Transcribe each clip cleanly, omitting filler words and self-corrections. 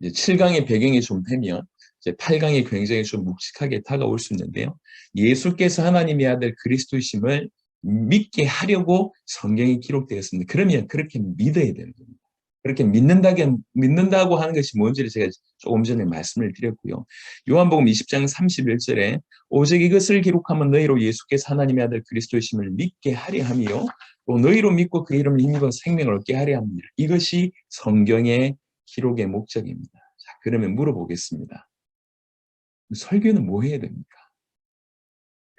이제 7강의 배경이 좀 되면 이제 8강이 굉장히 좀 묵직하게 다가올 수 있는데요. 예수께서 하나님의 아들 그리스도이심을 믿게 하려고 성경이 기록되었습니다. 그러면 그렇게 믿어야 되는 겁니다. 그렇게 믿는다고 하는 것이 뭔지를 제가 조금 전에 말씀을 드렸고요. 요한복음 20장 31절에 오직 이것을 기록하면 너희로 예수께서 하나님의 아들 그리스도이심을 믿게 하려 함이요 또 너희로 믿고 그 이름을 힘입어 생명을 얻게 하려 합니다. 이것이 성경의 기록의 목적입니다. 자, 그러면 물어보겠습니다. 설교는 뭐 해야 됩니까?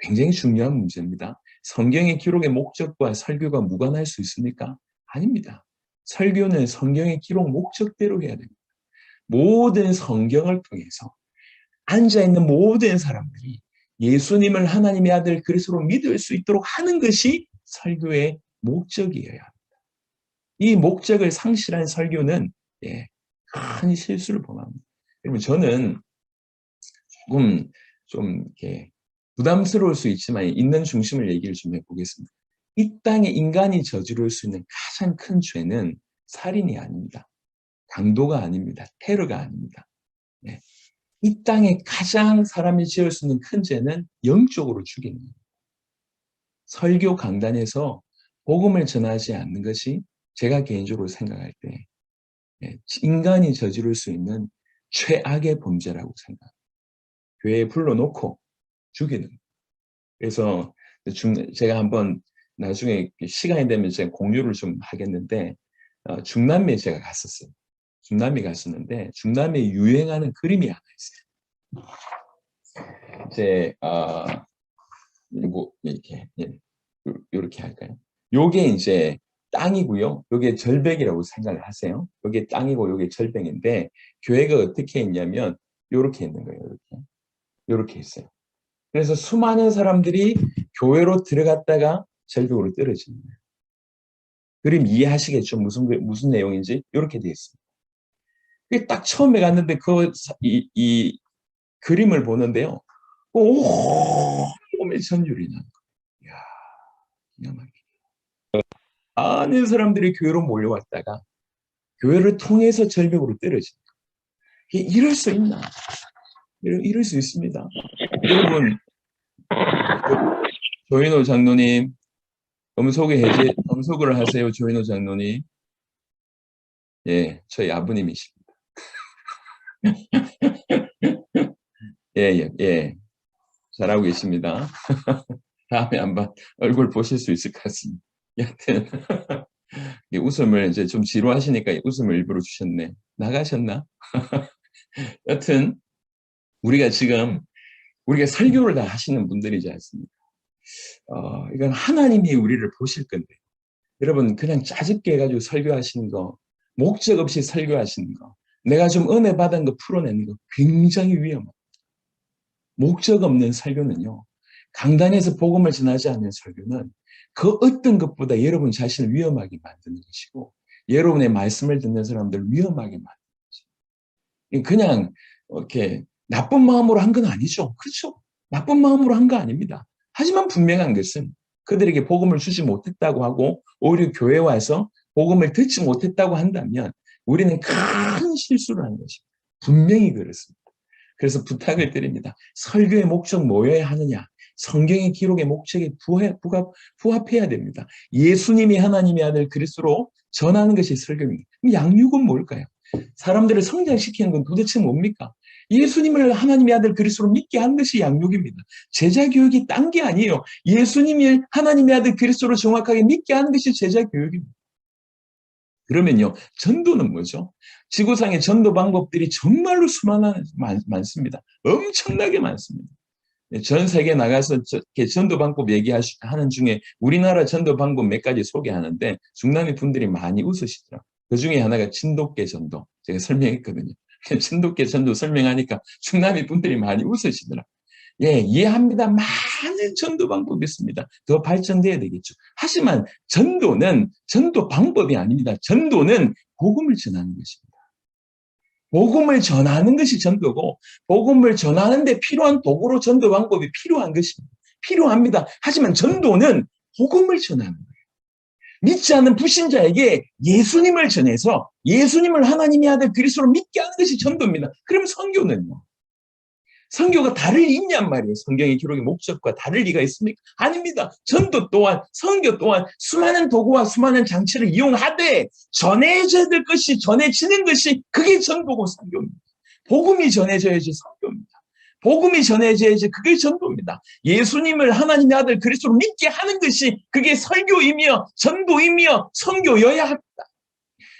굉장히 중요한 문제입니다. 성경의 기록의 목적과 설교가 무관할 수 있습니까? 아닙니다. 설교는 성경의 기록 목적대로 해야 됩니다. 모든 성경을 통해서 앉아있는 모든 사람들이 예수님을 하나님의 아들 그리스도로 믿을 수 있도록 하는 것이 설교의 목적이어야 합니다. 이 목적을 상실한 설교는 큰 실수를 범합니다. 여러분, 저는 조금 좀 이렇게 부담스러울 수 있지만 있는 중심을 얘기를 좀 해보겠습니다. 이 땅에 인간이 저지를 수 있는 가장 큰 죄는 살인이 아닙니다. 강도가 아닙니다. 테러가 아닙니다. 네. 이 땅에 가장 사람이 지을 수 있는 큰 죄는 영적으로 죽이는 겁니다. 설교 강단에서 복음을 전하지 않는 것이 제가 개인적으로 생각할 때 인간이 저지를 수 있는 최악의 범죄라고 생각합니다. 교회에 불러놓고 죽이는. 그래서 제가 한번 나중에 시간이 되면 제가 공유를 좀 하겠는데 중남미에 제가 갔었어요. 중남미 갔었는데 중남미에 유행하는 그림이 하나 있어요. 이제 이렇게 할까요? 요게 이제 땅이고요. 요게 절벽이라고 생각을 하세요. 요게 땅이고 요게 절벽인데 교회가 어떻게 했냐면 요렇게 있는 거예요. 요렇게 있어요. 그래서 수많은 사람들이 교회로 들어갔다가 절벽으로 떨어지는 거예요. 그림 이해하시겠죠? 무슨 내용인지 이렇게 되어 있습니다. 딱 처음에 갔는데 이 그림을 보는데요. 온몸에 전율이 나는 거예요. 이야, 기가 막히게. 많은 사람들이 교회로 몰려왔다가 교회를 통해서 절벽으로 떨어지는 거예요. 이럴 수 있나? 이럴 수 있습니다. 여러분, 조인호 장로님, 음속을 하세요, 조인호 장로님. 예, 저희 아버님이십니다. 예. 잘하고 계십니다. 다음에 한번 얼굴 보실 수 있을 것 같습니다. 여하튼, 웃음을 이제 좀 지루하시니까 웃음을 일부러 주셨네. 나가셨나? 여하튼, 우리가 설교를 다 하시는 분들이지 않습니까? 이건 하나님이 우리를 보실 건데, 여러분, 그냥 짜집게 해가지고 설교하시는 거, 목적 없이 설교하시는 거, 내가 좀 은혜 받은 거 풀어내는 거 굉장히 위험합니다. 목적 없는 설교는요, 강단에서 복음을 전하지 않는 설교는 그 어떤 것보다 여러분 자신을 위험하게 만드는 것이고 여러분의 말씀을 듣는 사람들을 위험하게 만드는 것이죠. 그냥 이렇게 나쁜 마음으로 한 건 아니죠. 그렇죠? 나쁜 마음으로 한 거 아닙니다. 하지만 분명한 것은 그들에게 복음을 주지 못했다고 하고 오히려 교회에 와서 복음을 듣지 못했다고 한다면 우리는 큰 실수를 하는 것입니다. 분명히 그렇습니다. 그래서 부탁을 드립니다. 설교의 목적 뭐여야 하느냐? 성경의 기록의 목적에 부합해야 됩니다. 예수님이 하나님의 아들 그리스도로 전하는 것이 설교입니다. 그럼 양육은 뭘까요? 사람들을 성장시키는 건 도대체 뭡니까? 예수님을 하나님의 아들 그리스도로 믿게 하는 것이 양육입니다. 제자 교육이 딴 게 아니에요. 예수님이 하나님의 아들 그리스도로 정확하게 믿게 하는 것이 제자 교육입니다. 그러면요, 전도는 뭐죠? 지구상의 전도 방법들이 정말로 많습니다. 엄청나게 많습니다. 전 세계 나가서 전도 방법 얘기하는 중에 우리나라 전도 방법 몇 가지 소개하는데 중남미 분들이 많이 웃으시더라고요. 그 중에 하나가 진돗개 전도. 제가 설명했거든요. 진돗개 전도 설명하니까 중남미 분들이 많이 웃으시더라고요. 예, 이해합니다. 많은 전도 방법이 있습니다. 더 발전돼야 되겠죠. 하지만 전도는 전도 방법이 아닙니다. 전도는 복음을 전하는 것입니다. 복음을 전하는 것이 전도고 복음을 전하는 데 필요한 도구로 전도 방법이 필요한 것입니다. 필요합니다. 하지만 전도는 복음을 전하는 거예요. 믿지 않는 불신자에게 예수님을 전해서 예수님을 하나님의 아들 그리스도로 믿게 하는 것이 전도입니다. 그럼 선교는요? 선교가 다를 있냔 말이에요. 성경의 기록의 목적과 다를 리가 있습니까? 아닙니다. 전도 또한 선교 또한 수많은 도구와 수많은 장치를 이용하되 전해져야 될 것이 전해지는 것이 그게 전도고 선교입니다. 복음이 전해져야지 선교입니다. 복음이 전해져야지 그게 전도입니다. 예수님을 하나님의 아들 그리스도로 믿게 하는 것이 그게 설교이며 전도이며 선교여야 합니다.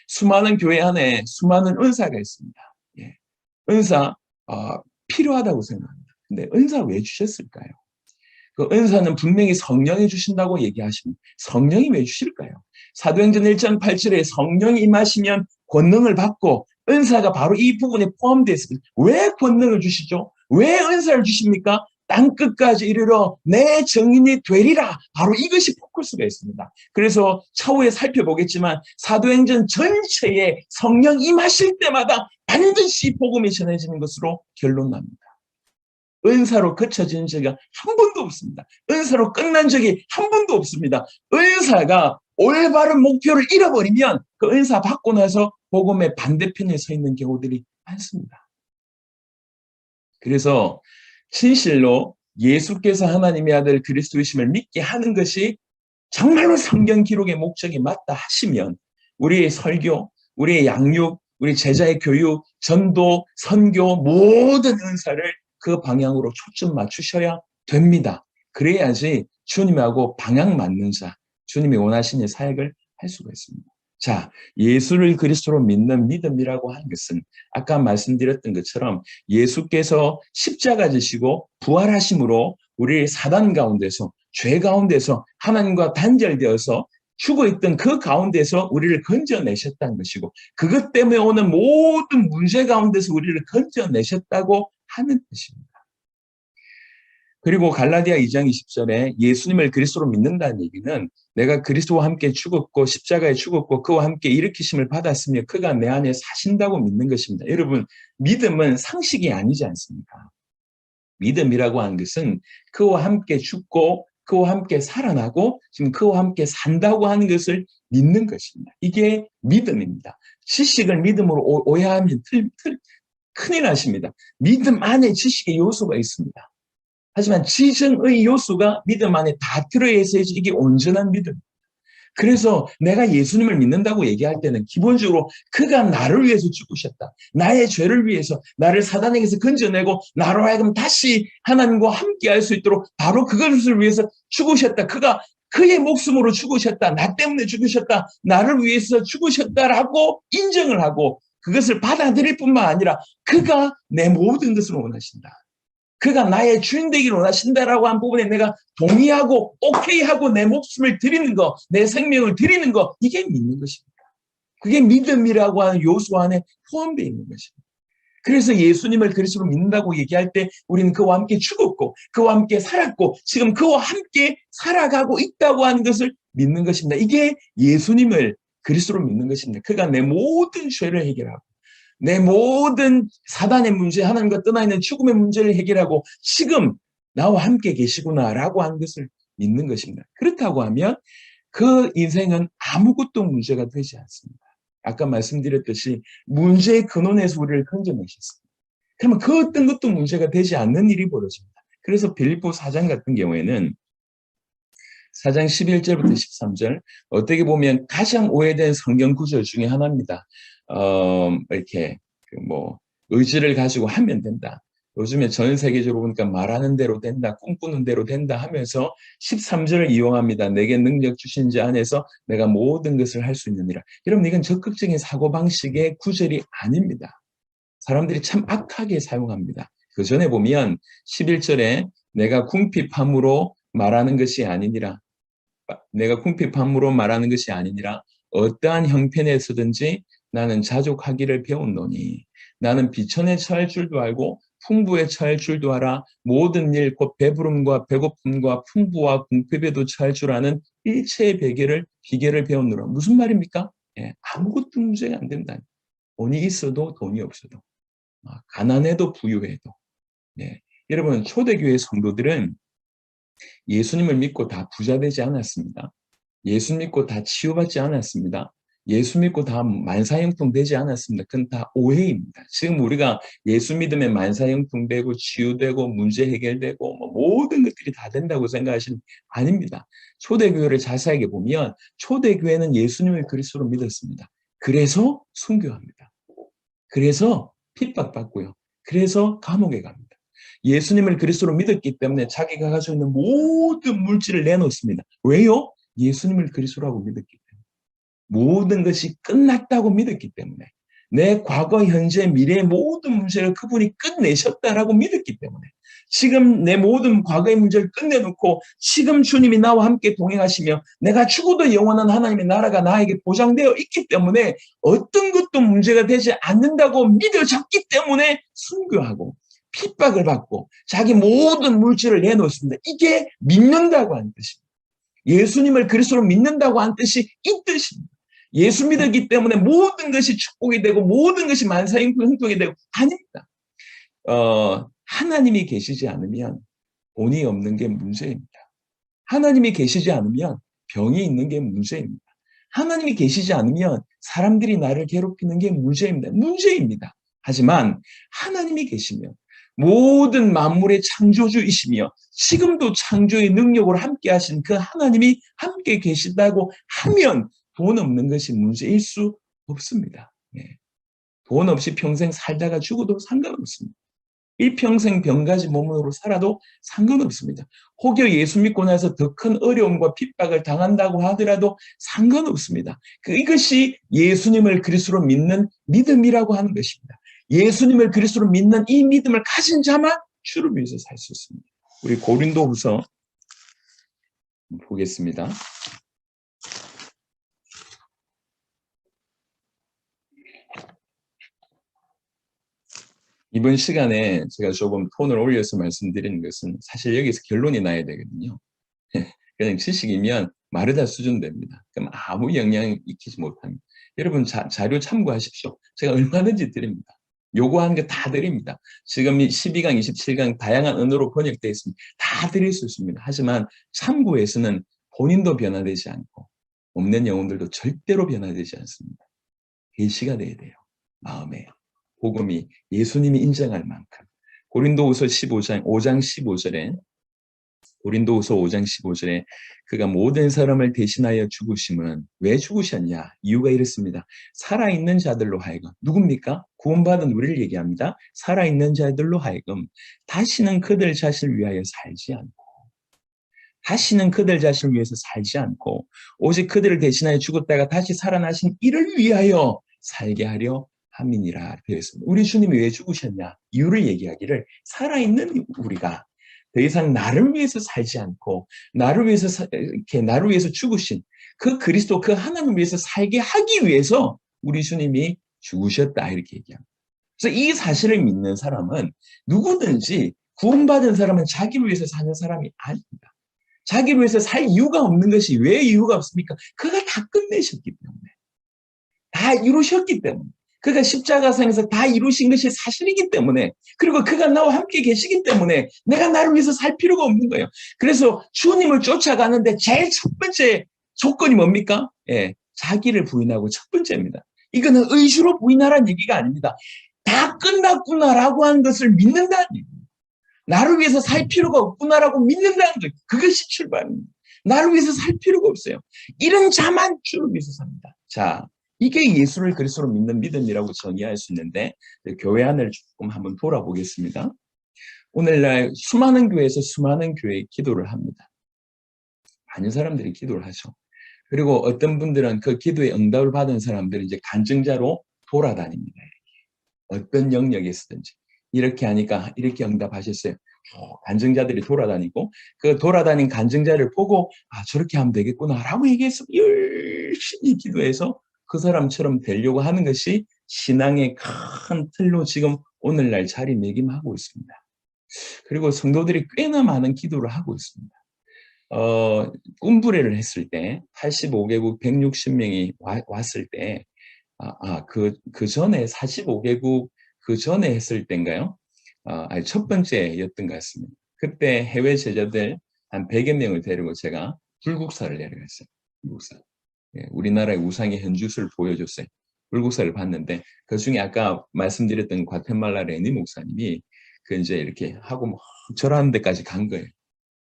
수많은 교회 안에 수많은 은사가 있습니다. 예. 은사 필요하다고 생각합니다. 근데 은사 왜 주셨을까요? 그 은사는 분명히 성령이 주신다고 얘기하십니다. 성령이 왜 주실까요? 사도행전 1장 8절에 성령이 임하시면 권능을 받고 은사가 바로 이 부분에 포함되어 있습니다. 왜 권능을 주시죠? 왜 은사를 주십니까? 땅끝까지 이르러 내 증인이 되리라. 바로 이것이 포커스가 있습니다. 그래서 차후에 살펴보겠지만 사도행전 전체에 성령 임하실 때마다 반드시 복음이 전해지는 것으로 결론납니다. 은사로 그쳐진 적이 한 번도 없습니다. 은사로 끝난 적이 한 번도 없습니다. 은사가 올바른 목표를 잃어버리면 그 은사 받고 나서 복음의 반대편에 서 있는 경우들이 많습니다. 그래서 진실로 예수께서 하나님의 아들 그리스도이심을 믿게 하는 것이 정말로 성경 기록의 목적이 맞다 하시면 우리의 설교, 우리의 양육, 우리 제자의 교육, 전도, 선교 모든 은사를 그 방향으로 초점 맞추셔야 됩니다. 그래야지 주님하고 방향 맞는 자, 주님이 원하시는 사역을 할 수가 있습니다. 자, 예수를 그리스도로 믿는 믿음이라고 하는 것은 아까 말씀드렸던 것처럼 예수께서 십자가 지시고 부활하심으로 우리 사단 가운데서 죄 가운데서 하나님과 단절되어서 죽어있던 그 가운데서 우리를 건져내셨다는 것이고 그것 때문에 오는 모든 문제 가운데서 우리를 건져내셨다고 하는 것입니다. 그리고 갈라디아 2장 20절에 예수님을 그리스도로 믿는다는 얘기는 내가 그리스도와 함께 죽었고 십자가에 죽었고 그와 함께 일으키심을 받았으며 그가 내 안에 사신다고 믿는 것입니다. 여러분, 믿음은 상식이 아니지 않습니까? 믿음이라고 하는 것은 그와 함께 죽고 그와 함께 살아나고 지금 그와 함께 산다고 하는 것을 믿는 것입니다. 이게 믿음입니다. 지식을 믿음으로 오해하면 큰일 나십니다. 믿음 안에 지식의 요소가 있습니다. 하지만 지정의 요소가 믿음 안에 다 들어있어야지 이게 온전한 믿음입니다. 그래서 내가 예수님을 믿는다고 얘기할 때는 기본적으로 그가 나를 위해서 죽으셨다. 나의 죄를 위해서 나를 사단에게서 건져내고 나로 하여금 다시 하나님과 함께 할 수 있도록 바로 그것을 위해서 죽으셨다. 그가 그의 목숨으로 죽으셨다. 나 때문에 죽으셨다. 나를 위해서 죽으셨다라고 인정을 하고 그것을 받아들일 뿐만 아니라 그가 내 모든 것을 원하신다. 그가 나의 주인 되기를 원하신다라고 한 부분에 내가 동의하고 오케이하고 내 목숨을 드리는 거, 내 생명을 드리는 거, 이게 믿는 것입니다. 그게 믿음이라고 하는 요소 안에 포함되어 있는 것입니다. 그래서 예수님을 그리스도로 믿는다고 얘기할 때 우리는 그와 함께 죽었고 그와 함께 살았고 지금 그와 함께 살아가고 있다고 하는 것을 믿는 것입니다. 이게 예수님을 그리스도로 믿는 것입니다. 그가 내 모든 죄를 해결하고 내 모든 사단의 문제, 하나님과 떠나 있는 죽음의 문제를 해결하고 지금 나와 함께 계시구나라고 하는 것을 믿는 것입니다. 그렇다고 하면 그 인생은 아무것도 문제가 되지 않습니다. 아까 말씀드렸듯이 문제의 근원에서 우리를 건져내셨습니다. 그러면 그 어떤 것도 문제가 되지 않는 일이 벌어집니다. 그래서 빌립보 4장 같은 경우에는 4장 11절부터 13절 어떻게 보면 가장 오해된 성경 구절 중에 하나입니다. 이렇게 의지를 가지고 하면 된다. 요즘에 전 세계적으로 보니까 말하는 대로 된다, 꿈꾸는 대로 된다 하면서 13절을 이용합니다. 내게 능력 주신 자 안에서 내가 모든 것을 할 수 있느니라. 여러분, 이건 적극적인 사고방식의 구절이 아닙니다. 사람들이 참 악하게 사용합니다. 그 전에 보면 11절에 내가 궁핍함으로 말하는 것이 아니니라. 내가 궁핍함으로 말하는 것이 아니니라. 어떠한 형편에서든지 나는 자족하기를 배웠노니 나는 비천에 처할 줄도 알고 풍부에 처할 줄도 알아 모든 일 곧 배부름과 배고픔과 풍부와 궁핍에도 처할 줄 아는 일체의 비결을 배웠노라. 무슨 말입니까? 예, 아무것도 문제가 안 된다. 돈이 있어도 돈이 없어도 가난해도 부유해도. 예. 여러분, 초대교회 성도들은 예수님을 믿고 다 부자 되지 않았습니다. 예수 믿고 다 치유받지 않았습니다. 예수 믿고 다 만사형통 되지 않았습니다. 그건 다 오해입니다. 지금 우리가 예수 믿으면 만사형통 되고 치유되고 문제 해결되고 뭐 모든 것들이 다 된다고 생각하시는 아닙니다. 초대교회를 자세하게 보면 초대교회는 예수님을 그리스도로 믿었습니다. 그래서 순교합니다. 그래서 핍박받고요. 그래서 감옥에 갑니다. 예수님을 그리스도로 믿었기 때문에 자기가 가지고 있는 모든 물질을 내놓습니다. 왜요? 예수님을 그리스도라고 믿었기 때문에. 모든 것이 끝났다고 믿었기 때문에. 내 과거, 현재, 미래의 모든 문제를 그분이 끝내셨다라고 믿었기 때문에. 지금 내 모든 과거의 문제를 끝내놓고 지금 주님이 나와 함께 동행하시며 내가 죽어도 영원한 하나님의 나라가 나에게 보장되어 있기 때문에 어떤 것도 문제가 되지 않는다고 믿어졌기 때문에 순교하고 핍박을 받고 자기 모든 물질을 내놓습니다. 이게 믿는다고 하는 뜻입니다. 예수님을 그리스도로 믿는다고 하는 뜻이 이 뜻입니다. 예수 믿었기 때문에 모든 것이 축복이 되고 모든 것이 만사형통이 되고 아닙니다. 하나님이 계시지 않으면 돈이 없는 게 문제입니다. 하나님이 계시지 않으면 병이 있는 게 문제입니다. 하나님이 계시지 않으면 사람들이 나를 괴롭히는 게 문제입니다. 하지만 하나님이 계시면 모든 만물의 창조주이시며 지금도 창조의 능력으로 함께 하신 그 하나님이 함께 계시다고 하면 돈 없는 것이 문제일 수 없습니다. 돈 없이 평생 살다가 죽어도 상관없습니다. 일평생 병가지 몸으로 살아도 상관없습니다. 혹여 예수 믿고 나서 더 큰 어려움과 핍박을 당한다고 하더라도 상관없습니다. 이것이 예수님을 그리스도로 믿는 믿음이라고 하는 것입니다. 예수님을 그리스도로 믿는 이 믿음을 가진 자만 주를 위해서 살 수 있습니다. 우리 고린도후서 보겠습니다. 이번 시간에 제가 조금 톤을 올려서 말씀드리는 것은 사실 여기서 결론이 나야 되거든요. 그냥 지식이면 마르다 수준 됩니다. 그럼 아무 영향을 익히지 못합니다. 여러분 자료 참고하십시오. 제가 얼마든지 드립니다. 요구하는 게 다 드립니다. 지금 12강, 27강 다양한 언어로 번역되어 있습니다. 다 드릴 수 있습니다. 하지만 참고에서는 본인도 변화되지 않고 없는 영혼들도 절대로 변화되지 않습니다. 계시가 돼야 돼요. 마음에. 복음이 예수님이 인정할 만큼. 고린도후서 5장 15절에 고린도후서 5장 15절에 그가 모든 사람을 대신하여 죽으심은 왜 죽으셨냐? 이유가 이렇습니다. 살아있는 자들로 하여금 누굽니까? 구원받은 우리를 얘기합니다. 살아있는 자들로 하여금 다시는 그들 자신을 위하여 살지 않고 다시는 그들 자신을 위해서 살지 않고 오직 그들을 대신하여 죽었다가 다시 살아나신 이를 위하여 살게 하려 함이니라 되어 있습니다. 우리 주님이 왜 죽으셨냐? 이유를 얘기하기를 살아있는 우리가 더 이상 나를 위해서 살지 않고 나를 위해서 죽으신 그 그리스도 그 하나님을 위해서 살게 하기 위해서 우리 주님이 죽으셨다 이렇게 얘기합니다. 그래서 이 사실을 믿는 사람은 누구든지 구원받은 사람은 자기를 위해서 사는 사람이 아닙니다. 자기를 위해서 살 이유가 없는 것이 왜 이유가 없습니까? 그가 다 끝내셨기 때문에. 다 이루셨기 때문에. 그가 십자가상에서 다 이루신 것이 사실이기 때문에 그리고 그가 나와 함께 계시기 때문에 내가 나를 위해서 살 필요가 없는 거예요. 그래서 주님을 쫓아가는데 제일 첫 번째 조건이 뭡니까? 자기를 부인하고 첫 번째입니다. 이거는 의주로 부인하라는 얘기가 아닙니다. 다 끝났구나라고 하는 것을 믿는다는 얘기입니다. 나를 위해서 살 필요가 없구나라고 믿는다는 것. 그것이 출발입니다. 나를 위해서 살 필요가 없어요. 이런 자만 주를 위해서 삽니다. 자, 이게 예수를 그리스도로 믿는 믿음이라고 정의할 수 있는데 교회 안을 조금 한번 돌아보겠습니다. 오늘날 수많은 교회에서 수많은 교회에 기도를 합니다. 많은 사람들이 기도를 하죠. 그리고 어떤 분들은 그 기도에 응답을 받은 사람들은 이제 간증자로 돌아다닙니다. 어떤 영역에서든지. 이렇게 하니까 이렇게 응답하셨어요. 간증자들이 돌아다니고 그 돌아다닌 간증자를 보고 저렇게 하면 되겠구나라고 얘기해서 열심히 기도해서 그 사람처럼 되려고 하는 것이 신앙의 큰 틀로 지금 오늘날 자리매김하고 있습니다. 그리고 성도들이 꽤나 많은 기도를 하고 있습니다. 꿈부레를 했을 때 85개국 160명이 왔을 때 그 전에 45개국 그 전에 했을 때인가요? 첫 번째였던 것 같습니다. 그때 해외 제자들 한 100여 명을 데리고 제가 불국사를 내려갔어요. 우상. 예, 우리나라의 우상의 현주소를 보여줬어요. 불국사를 봤는데 그 중에 아까 말씀드렸던 과테말라 레니 목사님이 그 이제 이렇게 하고 막 절하는 데까지 간 거예요.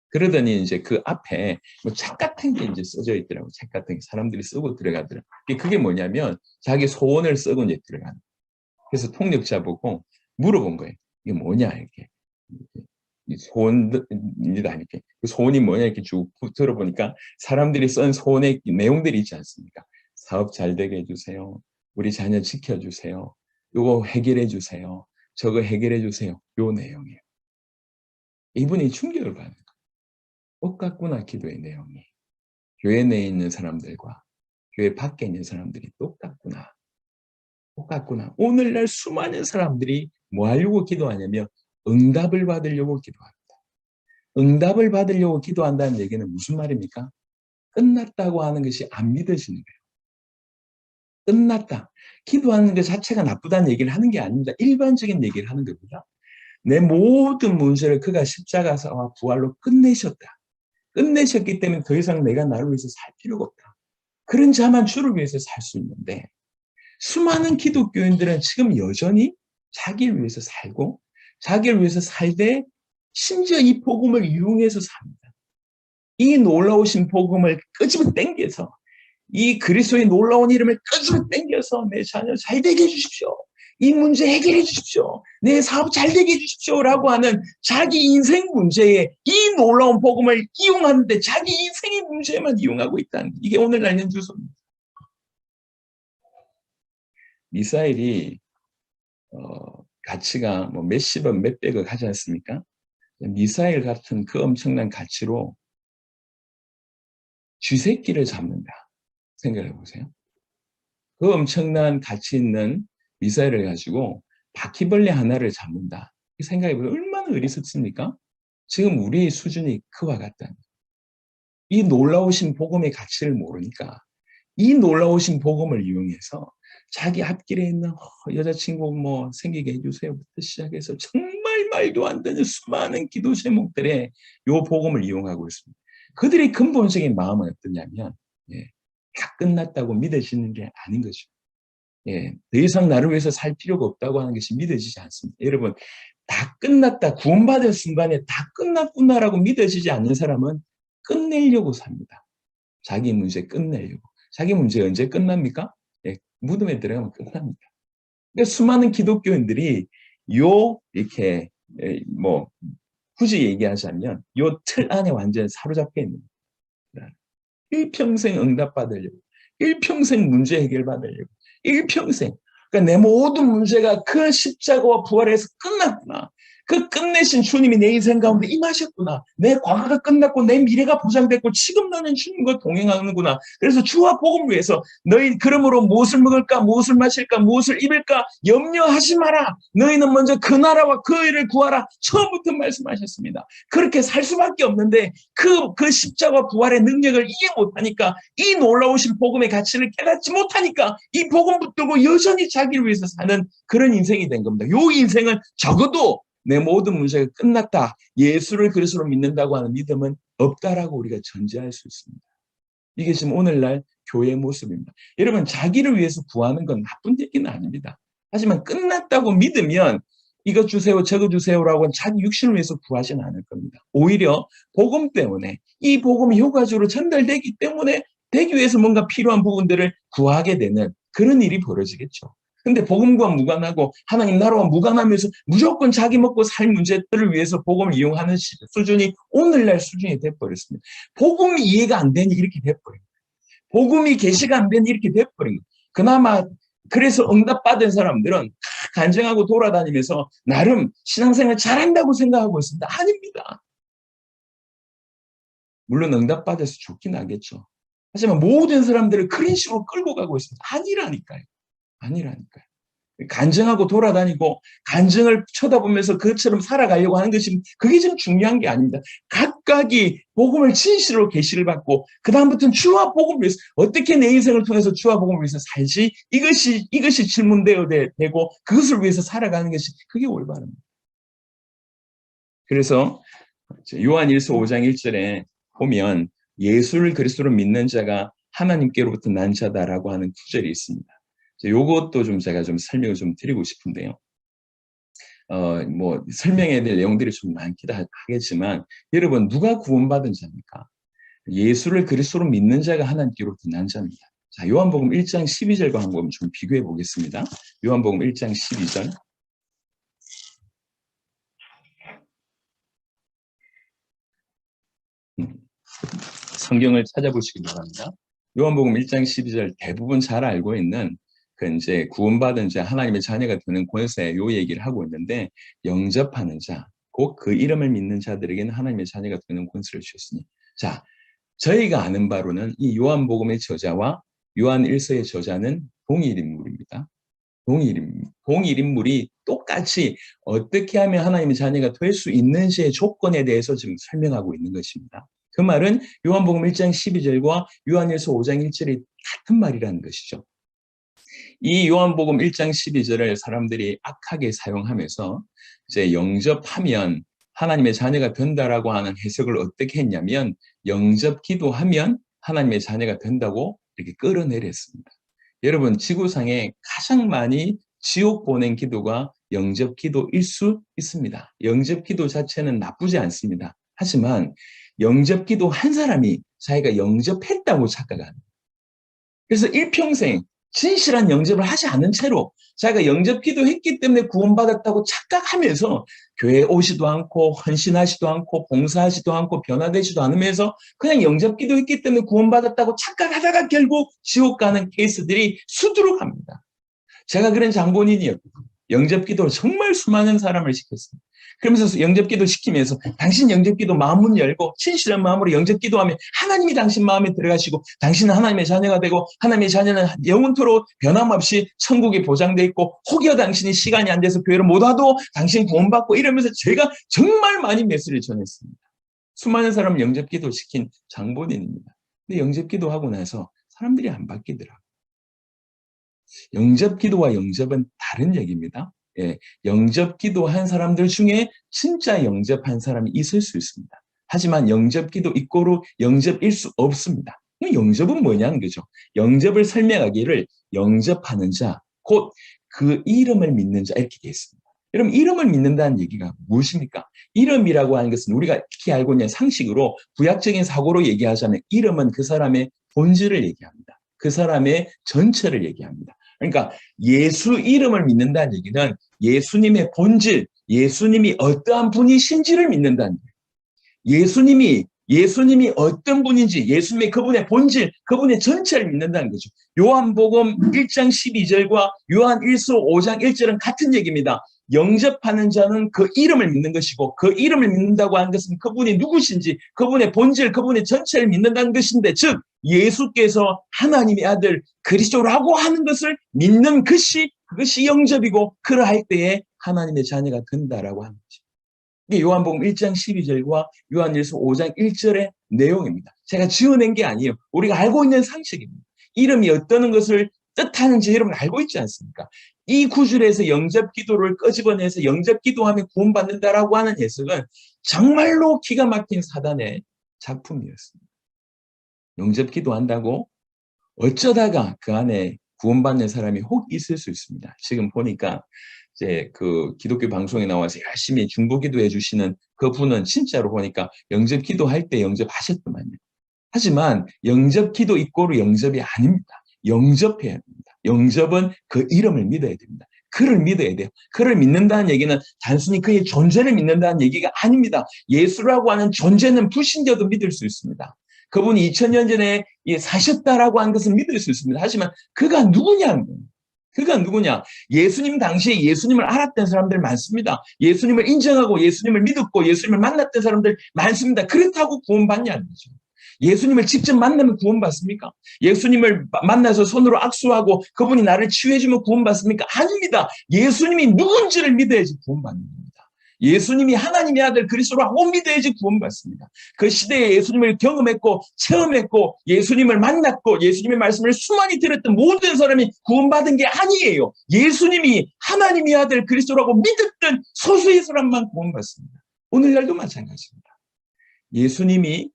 그러더니 이제 그 앞에 뭐 책 같은 게 이제 써져 있더라고. 책 같은 게 사람들이 쓰고 들어가더라고. 그게 뭐냐면 자기 소원을 쓰고 이제 들어가는. 그래서 통역자 보고 물어본 거예요. 이게 뭐냐 이렇게. 소원입니다. 이렇게. 그 소원이 뭐냐 이렇게 쭉 들어보니까 사람들이 쓴 소원의 내용들이 있지 않습니까? 사업 잘 되게 해주세요. 우리 자녀 지켜주세요. 요거 해결해 주세요. 저거 해결해 주세요. 요 내용이에요. 이분이 충격을 받는 거예요. 똑같구나 기도의 내용이. 교회 내에 있는 사람들과 교회 밖에 있는 사람들이 똑같구나. 똑같구나. 오늘날 수많은 사람들이 뭐 하려고 기도하냐면 응답을 받으려고 기도합니다. 응답을 받으려고 기도한다는 얘기는 무슨 말입니까? 끝났다고 하는 것이 안 믿어지는 거예요. 끝났다. 기도하는 것 자체가 나쁘다는 얘기를 하는 게 아닙니다. 일반적인 얘기를 하는 겁니다. 내 모든 문제를 그가 십자가와 부활로 끝내셨다. 끝내셨기 때문에 더 이상 내가 나를 위해서 살 필요가 없다. 그런 자만 주를 위해서 살 수 있는데 수많은 기독교인들은 지금 여전히 자기를 위해서 살고 자기를 위해서 살되 심지어 이 복음을 이용해서 삽니다. 이 놀라우신 복음을 끄집어 당겨서 이 그리스도의 놀라운 이름을 끄집어 당겨서 내 자녀 잘 되게 해주십시오. 이 문제 해결해 주십시오. 내 사업 잘 되게 해주십시오라고 하는 자기 인생 문제에 이 놀라운 복음을 이용하는데 자기 인생의 문제만 이용하고 있다는 이게 오늘날 현주소입니다. 미사일이 가치가 뭐 몇십억, 몇백억 하지 않습니까? 미사일 같은 그 엄청난 가치로 쥐새끼를 잡는다. 생각해 보세요. 그 엄청난 가치 있는 미사일을 가지고 바퀴벌레 하나를 잡는다. 생각해 보세요. 얼마나 어리석습니까? 지금 우리의 수준이 그와 같다. 이 놀라우신 복음의 가치를 모르니까 이 놀라우신 복음을 이용해서 자기 앞길에 있는 여자친구 뭐 생기게 해주세요부터 시작해서 정말 말도 안 되는 수많은 기도 제목들에 요 복음을 이용하고 있습니다. 그들의 근본적인 마음은 어떠냐면 다 끝났다고 믿어지는 게 아닌 거죠. 더 이상 나를 위해서 살 필요가 없다고 하는 것이 믿어지지 않습니다. 여러분 다 끝났다 구원받을 순간에 다 끝났구나라고 믿어지지 않는 사람은 끝내려고 삽니다. 자기 문제 끝내려고. 자기 문제 언제 끝납니까? 무덤에 들어가면 끝납니다. 그러니까 수많은 기독교인들이 이렇게 뭐 굳이 얘기하자면 요 틀 안에 완전 사로잡혀 있는 거예요. 일평생 응답받으려고, 일평생 문제 해결받으려고, 일평생. 그러니까 내 모든 문제가 그 십자가와 부활에서 끝났구나. 그 끝내신 주님이 내 인생 가운데 임하셨구나. 내 과거가 끝났고 내 미래가 보장됐고 지금 나는 주님과 동행하는구나. 그래서 주와 복음을 위해서 너희 그러므로 무엇을 먹을까 무엇을 마실까 무엇을 입을까 염려하지 마라. 너희는 먼저 그 나라와 그 의를 구하라. 처음부터 말씀하셨습니다. 그렇게 살 수밖에 없는데 그 십자가 부활의 능력을 이해 못하니까 이 놀라우신 복음의 가치를 깨닫지 못하니까 이 복음 붙들고 여전히 자기를 위해서 사는 그런 인생이 된 겁니다. 이 인생은 적어도 내 모든 문제가 끝났다. 예수를 그리스도로 믿는다고 하는 믿음은 없다라고 우리가 전제할 수 있습니다. 이게 지금 오늘날 교회의 모습입니다. 여러분 자기를 위해서 구하는 건 나쁜 얘기는 아닙니다. 하지만 끝났다고 믿으면 이것 주세요 저거 주세요라고 자기 육신을 위해서 구하지는 않을 겁니다. 오히려 복음 때문에 이 복음이 효과적으로 전달되기 때문에 되기 위해서 뭔가 필요한 부분들을 구하게 되는 그런 일이 벌어지겠죠. 근데 복음과 무관하고 하나님 나라와 무관하면서 무조건 자기 먹고 살 문제들을 위해서 복음을 이용하는 수준이 오늘날 수준이 돼버렸습니다. 복음이 이해가 안 되니 이렇게 돼버린 거예요. 복음이 계시가 안 되니 이렇게 돼버린 거예요. 그나마 그래서 응답받은 사람들은 간증하고 돌아다니면서 나름 신앙생활 잘한다고 생각하고 있습니다. 아닙니다. 물론 응답받아서 좋긴 하겠죠. 하지만 모든 사람들을 그런 식으로 끌고 가고 있습니다. 아니라니까요. 아니라니까요. 간증하고 돌아다니고 간증을 쳐다보면서 그것처럼 살아가려고 하는 것이 그게 좀 중요한 게 아닙니다. 각각이 복음을 진실로 계시를 받고 그 다음부터는 주와 복음을 위해서 어떻게 내 인생을 통해서 주와 복음을 위해서 살지 이것이 질문되어야 되고 그것을 위해서 살아가는 것이 그게 올바릅니다. 그래서 요한 1서 5장 1절에 보면 예수를 그리스도로 믿는 자가 하나님께로부터 난 자다라고 하는 구절이 있습니다. 요것도 좀 제가 좀 설명을 좀 드리고 싶은데요. 뭐 설명해야 될 내용들이 좀 많기도 하겠지만 여러분 누가 구원받은 자입니까? 예수를 그리스도로 믿는 자가 하나님께로부터 난 자입니다. 자, 요한복음 1장 12절과 한번 좀 비교해 보겠습니다. 요한복음 1장 12절. 성경을 찾아보시기 바랍니다. 요한복음 1장 12절 대부분 잘 알고 있는 그 이제 구원받은 자, 하나님의 자녀가 되는 권세 요 얘기를 하고 있는데 영접하는 자, 곧 그 이름을 믿는 자들에게는 하나님의 자녀가 되는 권세를 주셨으니. 자, 저희가 아는 바로는 이 요한복음의 저자와 요한 1서의 저자는 동일 인물입니다. 동일 인물이 똑같이 어떻게 하면 하나님의 자녀가 될 수 있는지의 조건에 대해서 지금 설명하고 있는 것입니다. 그 말은 요한복음 1장 12절과 요한일서 5장 1절이 같은 말이라는 것이죠. 이 요한복음 1장 12절을 사람들이 악하게 사용하면서 이제 영접하면 하나님의 자녀가 된다라고 하는 해석을 어떻게 했냐면 영접 기도하면 하나님의 자녀가 된다고 이렇게 끌어내렸습니다. 여러분 지구상에 가장 많이 지옥 보낸 기도가 영접 기도일 수 있습니다. 영접 기도 자체는 나쁘지 않습니다. 하지만 영접 기도 한 사람이 자기가 영접했다고 착각합니다. 그래서 일평생 진실한 영접을 하지 않은 채로 자기가 영접 기도했기 때문에 구원받았다고 착각하면서 교회에 오지도 않고 헌신하지도 않고 봉사하지도 않고 변화되지도 않으면서 그냥 영접 기도했기 때문에 구원받았다고 착각하다가 결국 지옥 가는 케이스들이 수두룩합니다. 제가 그런 장본인이었거든요. 영접 기도를 정말 수많은 사람을 시켰습니다. 그러면서 영접 기도 시키면서 당신 영접 기도 마음문 열고 진실한 마음으로 영접 기도하면 하나님이 당신 마음에 들어가시고 당신은 하나님의 자녀가 되고 하나님의 자녀는 영원토록 변함없이 천국이 보장돼 있고 혹여 당신이 시간이 안 돼서 교회를 못 와도 당신 구원받고 이러면서 제가 정말 많이 메시지를 전했습니다. 수많은 사람을 영접 기도 시킨 장본인입니다. 근데 영접 기도하고 나서 사람들이 안 바뀌더라고요. 영접 기도와 영접은 다른 얘기입니다. 예, 영접 기도한 사람들 중에 진짜 영접한 사람이 있을 수 있습니다. 하지만 영접 기도 이꼬로 영접일 수 없습니다. 영접은 뭐냐는 거죠. 영접을 설명하기를 영접하는 자, 곧 그 이름을 믿는 자 이렇게 되어 있습니다. 여러분 이름을 믿는다는 얘기가 무엇입니까? 이름이라고 하는 것은 우리가 특히 알고 있는 상식으로 부약적인 사고로 얘기하자면 이름은 그 사람의 본질을 얘기합니다. 그 사람의 전체를 얘기합니다. 그러니까 예수 이름을 믿는다는 얘기는 예수님의 본질, 예수님이 어떠한 분이신지를 믿는다는 얘기예요. 예수님이 어떤 분인지, 예수님의 그분의 본질, 그분의 전체를 믿는다는 거죠. 요한복음 1장 12절과 요한 1서 5장 1절은 같은 얘기입니다. 영접하는 자는 그 이름을 믿는 것이고 그 이름을 믿는다고 하는 것은 그분이 누구신지, 그분의 본질, 그분의 전체를 믿는다는 것인데 즉 예수께서 하나님의 아들 그리스도라고 하는 것을 믿는 그것이 영접이고 그러할 때에 하나님의 자녀가 된다라고 하는 거죠. 이게 요한복음 1장 12절과 요한일서 5장 1절의 내용입니다. 제가 지어낸 게 아니에요. 우리가 알고 있는 상식입니다. 이름이 어떤 것을 뜻하는지 여러분 알고 있지 않습니까? 이 구절에서 영접 기도를 끄집어내서 영접 기도하면 구원받는다라고 하는 해석은 정말로 기가 막힌 사단의 작품이었습니다. 영접 기도한다고 어쩌다가 그 안에 구원받는 사람이 혹 있을 수 있습니다. 지금 보니까 이제 그 기독교 방송에 나와서 열심히 중보기도 해주시는 그 분은 진짜로 보니까 영접 기도할 때 영접하셨더만요. 하지만 영접 기도 이꼬로 영접이 아닙니다. 영접해야 됩니다. 영접은 그 이름을 믿어야 됩니다. 그를 믿어야 돼요. 그를 믿는다는 얘기는 단순히 그의 존재를 믿는다는 얘기가 아닙니다. 예수라고 하는 존재는 불신자도 믿을 수 있습니다. 그분이 2000년 전에 사셨다라고 하는 것은 믿을 수 있습니다. 하지만 그가 누구냐는 거예요. 그가 누구냐? 예수님 당시에 예수님을 알았던 사람들 많습니다. 예수님을 인정하고 예수님을 믿었고 예수님을 만났던 사람들 많습니다. 그렇다고 구원받냐는 거죠. 예수님을 직접 만나면 구원받습니까? 예수님을 만나서 손으로 악수하고 그분이 나를 치유해주면 구원받습니까? 아닙니다. 예수님이 누군지를 믿어야지 구원받는 겁니다. 예수님이 하나님의 아들 그리스도라고 믿어야지 구원받습니다. 그 시대에 예수님을 경험했고 체험했고 예수님을 만났고 예수님의 말씀을 수많이 들었던 모든 사람이 구원받은 게 아니에요. 예수님이 하나님의 아들 그리스도라고 믿었던 소수의 사람만 구원받습니다. 오늘날도 마찬가지입니다. 예수님이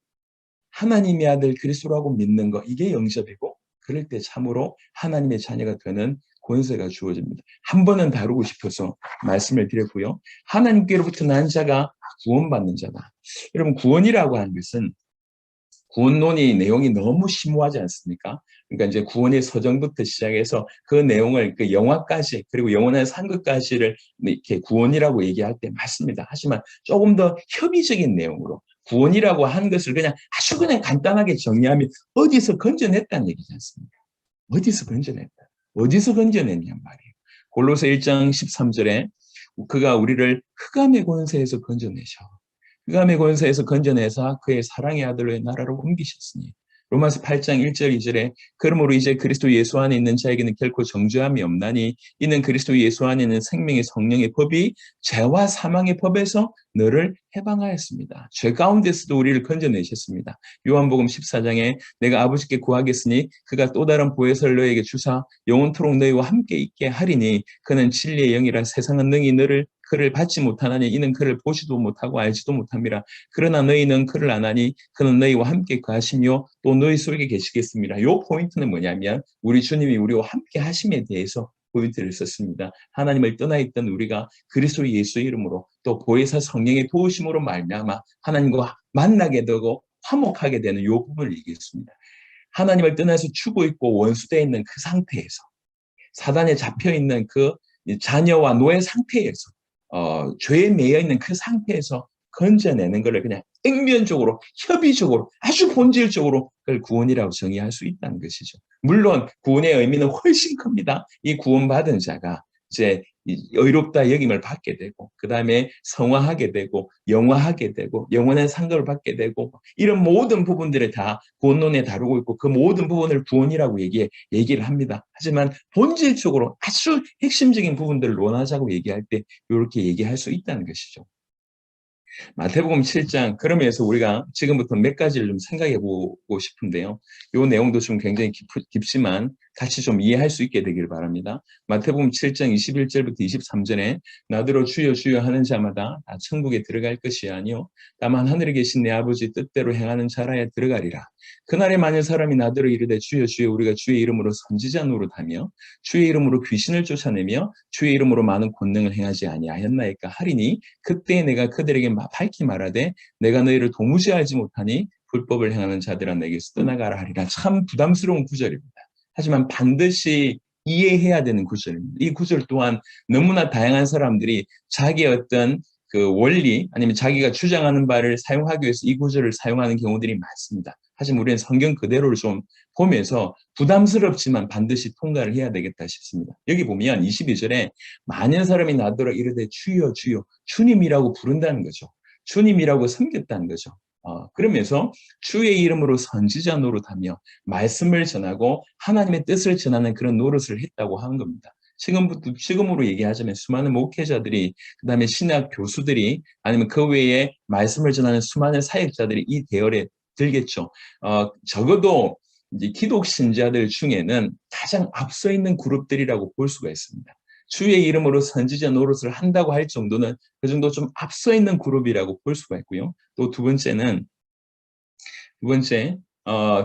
하나님의 아들 그리스도라고 믿는 거, 이게 영접이고, 그럴 때 참으로 하나님의 자녀가 되는 권세가 주어집니다. 한 번은 다루고 싶어서 말씀을 드렸고요. 하나님께로부터 난 자가 구원받는 자다. 여러분, 구원이라고 하는 것은 구원론의 내용이 너무 심오하지 않습니까? 그러니까 이제 구원의 서정부터 시작해서 그 내용을 그 영화까지, 그리고 영원한 상급까지를 이렇게 구원이라고 얘기할 때 맞습니다. 하지만 조금 더 협의적인 내용으로 구원이라고 한 것을 그냥 아주 그냥 간단하게 정리하면 어디서 건져냈다는 얘기지 않습니까? 어디서 건져냈다. 어디서 건져냈냔 말이에요. 골로새 1장 13절에 그가 우리를 흑암의 권세에서 건져내셔. 흑암의 권세에서 건져내사 그의 사랑의 아들의 나라로 옮기셨으니. 로마서 8장 1절 2절에 그러므로 이제 그리스도 예수 안에 있는 자에게는 결코 정죄함이 없나니 이는 그리스도 예수 안에 있는 생명의 성령의 법이 죄와 사망의 법에서 너를 해방하였습니다. 죄 가운데서도 우리를 건져내셨습니다. 요한복음 14장에 내가 아버지께 구하겠으니 그가 또 다른 보혜사를 너에게 주사 영원토록 너희와 함께 있게 하리니 그는 진리의 영이라 세상은 능히 그를 받지 못하나니 이는 그를 보지도 못하고 알지도 못함이라. 그러나 너희는 그를 아나니 그는 너희와 함께 거하시며 또 너희 속에 계시겠습니다. 이 포인트는 뭐냐면 우리 주님이 우리와 함께 하심에 대해서 포인트를 썼습니다. 하나님을 떠나 있던 우리가 그리스도 예수의 이름으로 또 보혜사 성령의 도우심으로 말미암아 하나님과 만나게 되고 화목하게 되는 이 부분을 얘기했습니다. 하나님을 떠나서 죽어 있고 원수되어 있는 그 상태에서 사단에 잡혀 있는 그 자녀와 노예 상태에서 죄에 매여 있는 그 상태에서 건져내는 것을 그냥 액면적으로, 협의적으로, 아주 본질적으로 그걸 구원이라고 정의할 수 있다는 것이죠. 물론 구원의 의미는 훨씬 큽니다. 이 구원받은 자가 이제 의롭다 여김을 받게 되고, 그 다음에 성화하게 되고, 영화하게 되고, 영원한 상급을 받게 되고, 이런 모든 부분들을 다 구원론에 다루고 있고, 그 모든 부분을 구원이라고 얘기를 합니다. 하지만 본질적으로 아주 핵심적인 부분들을 논하자고 얘기할 때 이렇게 얘기할 수 있다는 것이죠. 마태복음 7장, 그러면서 우리가 지금부터 몇 가지를 좀 생각해 보고 싶은데요. 이 내용도 좀 굉장히 깊지만 같이 좀 이해할 수 있게 되기를 바랍니다. 마태복음 7장 21절부터 23절에 나더러 주여 주여 하는 자마다 다 천국에 들어갈 것이 아니요 다만 하늘에 계신 내 아버지 뜻대로 행하는 자라야 들어가리라. 그날에 만일 사람이 나더러 이르되 주여 주여 우리가 주의 이름으로 선지자 노릇하며 주의 이름으로 귀신을 쫓아내며 주의 이름으로 많은 권능을 행하지 아니하였나이까 하리니 그때 내가 그들에게 밝히 말하되 내가 너희를 도무지 알지 못하니 불법을 행하는 자들아 내게서 떠나가라 하리라. 참 부담스러운 구절입니다. 하지만 반드시 이해해야 되는 구절입니다. 이 구절 또한 너무나 다양한 사람들이 자기의 어떤 그 원리 아니면 자기가 주장하는 바를 사용하기 위해서 이 구절을 사용하는 경우들이 많습니다. 하지만 우리는 성경 그대로를 좀 보면서 부담스럽지만 반드시 통과를 해야 되겠다 싶습니다. 여기 보면 22절에 많은 사람이 나더러 이르되 주여 주여 주님이라고 부른다는 거죠. 주님이라고 섬겼다는 거죠. 그러면서 주의 이름으로 선지자 노릇하며 말씀을 전하고 하나님의 뜻을 전하는 그런 노릇을 했다고 하는 겁니다. 지금으로 얘기하자면 수많은 목회자들이, 그 다음에 신학 교수들이, 아니면 그 외에 말씀을 전하는 수많은 사역자들이 이 대열에 들겠죠. 적어도 이제 기독 신자들 중에는 가장 앞서 있는 그룹들이라고 볼 수가 있습니다. 주의 이름으로 선지자 노릇을 한다고 할 정도는 그 정도 좀 앞서 있는 그룹이라고 볼 수가 있고요. 또 두 번째,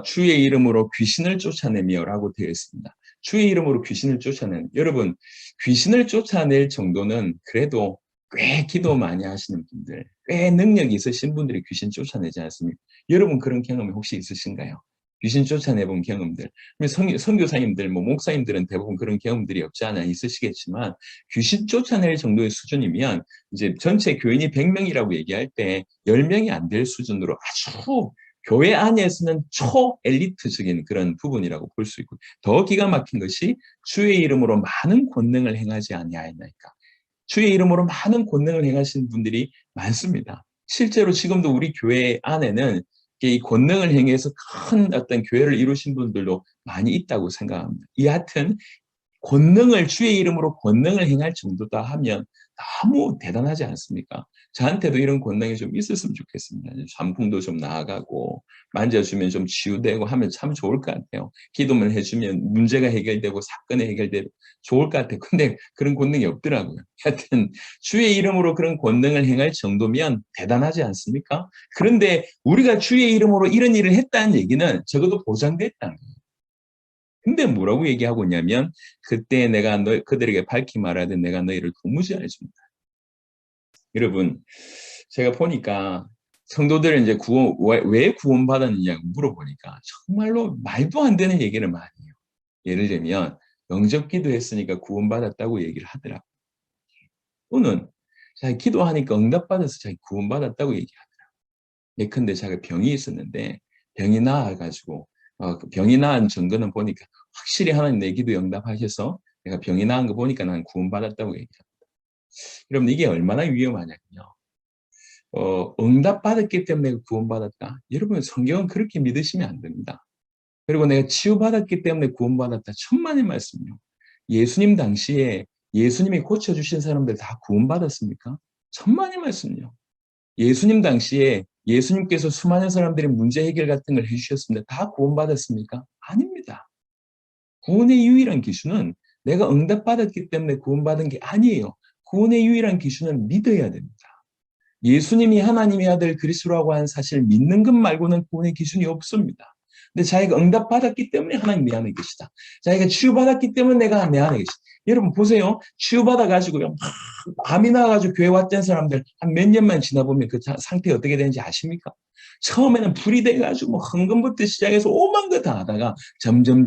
주의 이름으로 귀신을 쫓아내며라고 되어 있습니다. 주의 이름으로 귀신을 쫓아내는, 여러분, 귀신을 쫓아낼 정도는 그래도 꽤 기도 많이 하시는 분들, 꽤 능력이 있으신 분들이 귀신 쫓아내지 않습니까? 여러분 그런 경험이 혹시 있으신가요? 귀신 쫓아내본 경험들. 선교사님들, 목사님들은 대부분 그런 경험들이 없지 않아 있으시겠지만, 귀신 쫓아낼 정도의 수준이면, 이제 전체 교인이 100명이라고 얘기할 때 10명이 안 될 수준으로 아주 교회 안에서는 초엘리트적인 그런 부분이라고 볼 수 있고, 더 기가 막힌 것이 주의 이름으로 많은 권능을 행하지 아니하였나이까. 주의 이름으로 많은 권능을 행하신 분들이 많습니다. 실제로 지금도 우리 교회 안에는 이 권능을 행해서 큰 어떤 교회를 이루신 분들도 많이 있다고 생각합니다. 여하튼 권능을 주의 이름으로 권능을 행할 정도다 하면 너무 대단하지 않습니까? 저한테도 이런 권능이 좀 있었으면 좋겠습니다. 산풍도 좀 나아가고 만져주면 좀 치유되고 하면 참 좋을 것 같아요. 기도만 해주면 문제가 해결되고 사건이 해결되고 좋을 것 같아요. 근데 그런 권능이 없더라고요. 하여튼 주의 이름으로 그런 권능을 행할 정도면 대단하지 않습니까? 그런데 우리가 주의 이름으로 이런 일을 했다는 얘기는 적어도 보장됐다는 거예요. 근데 뭐라고 얘기하고 있냐면 그때 내가 그들에게 밝히 말하되 내가 너희를 도무지 알지 못한다. 여러분 제가 보니까 성도들은 이제 왜 구원받았느냐고 물어보니까 정말로 말도 안 되는 얘기를 많이 해요. 예를 들면 영접 기도했으니까 구원받았다고 얘기를 하더라고요. 또는 자기 기도하니까 응답받아서 자기 구원받았다고 얘기하더라고요. 예컨대 자기가 병이 있었는데 병이 나아가지고 그 병이 나은 증거는 보니까 확실히 하나님 내 기도 응답하셔서 내가 병이 나은 거 보니까 난 구원받았다고 얘기합니다. 여러분 이게 얼마나 위험하냐면요. 응답받았기 때문에 내가 구원받았다. 여러분 성경은 그렇게 믿으시면 안 됩니다. 그리고 내가 치유받았기 때문에 구원받았다. 천만의 말씀이요. 예수님 당시에 예수님이 고쳐주신 사람들 다 구원받았습니까? 천만의 말씀이요. 예수님 당시에 예수님께서 수많은 사람들의 문제 해결 같은 걸 해주셨습니다. 다 구원받았습니까? 아닙니다. 구원의 유일한 기준은 내가 응답받았기 때문에 구원받은 게 아니에요. 구원의 유일한 기준은 믿어야 됩니다. 예수님이 하나님의 아들 그리스도라고 하는 사실을 믿는 것 말고는 구원의 기준이 없습니다. 근데 자기가 응답받았기 때문에 하나님 내 안에 계시다. 자기가 치유받았기 때문에 내가 내 안에 계시다. 여러분 보세요. 치유받아가지고요. 암이 나와가지고 교회 왔던 사람들 한 몇 년만 지나보면 그 상태 어떻게 되는지 아십니까? 처음에는 불이 돼가지고 뭐 헌금부터 시작해서 오만 거 다 하다가 점점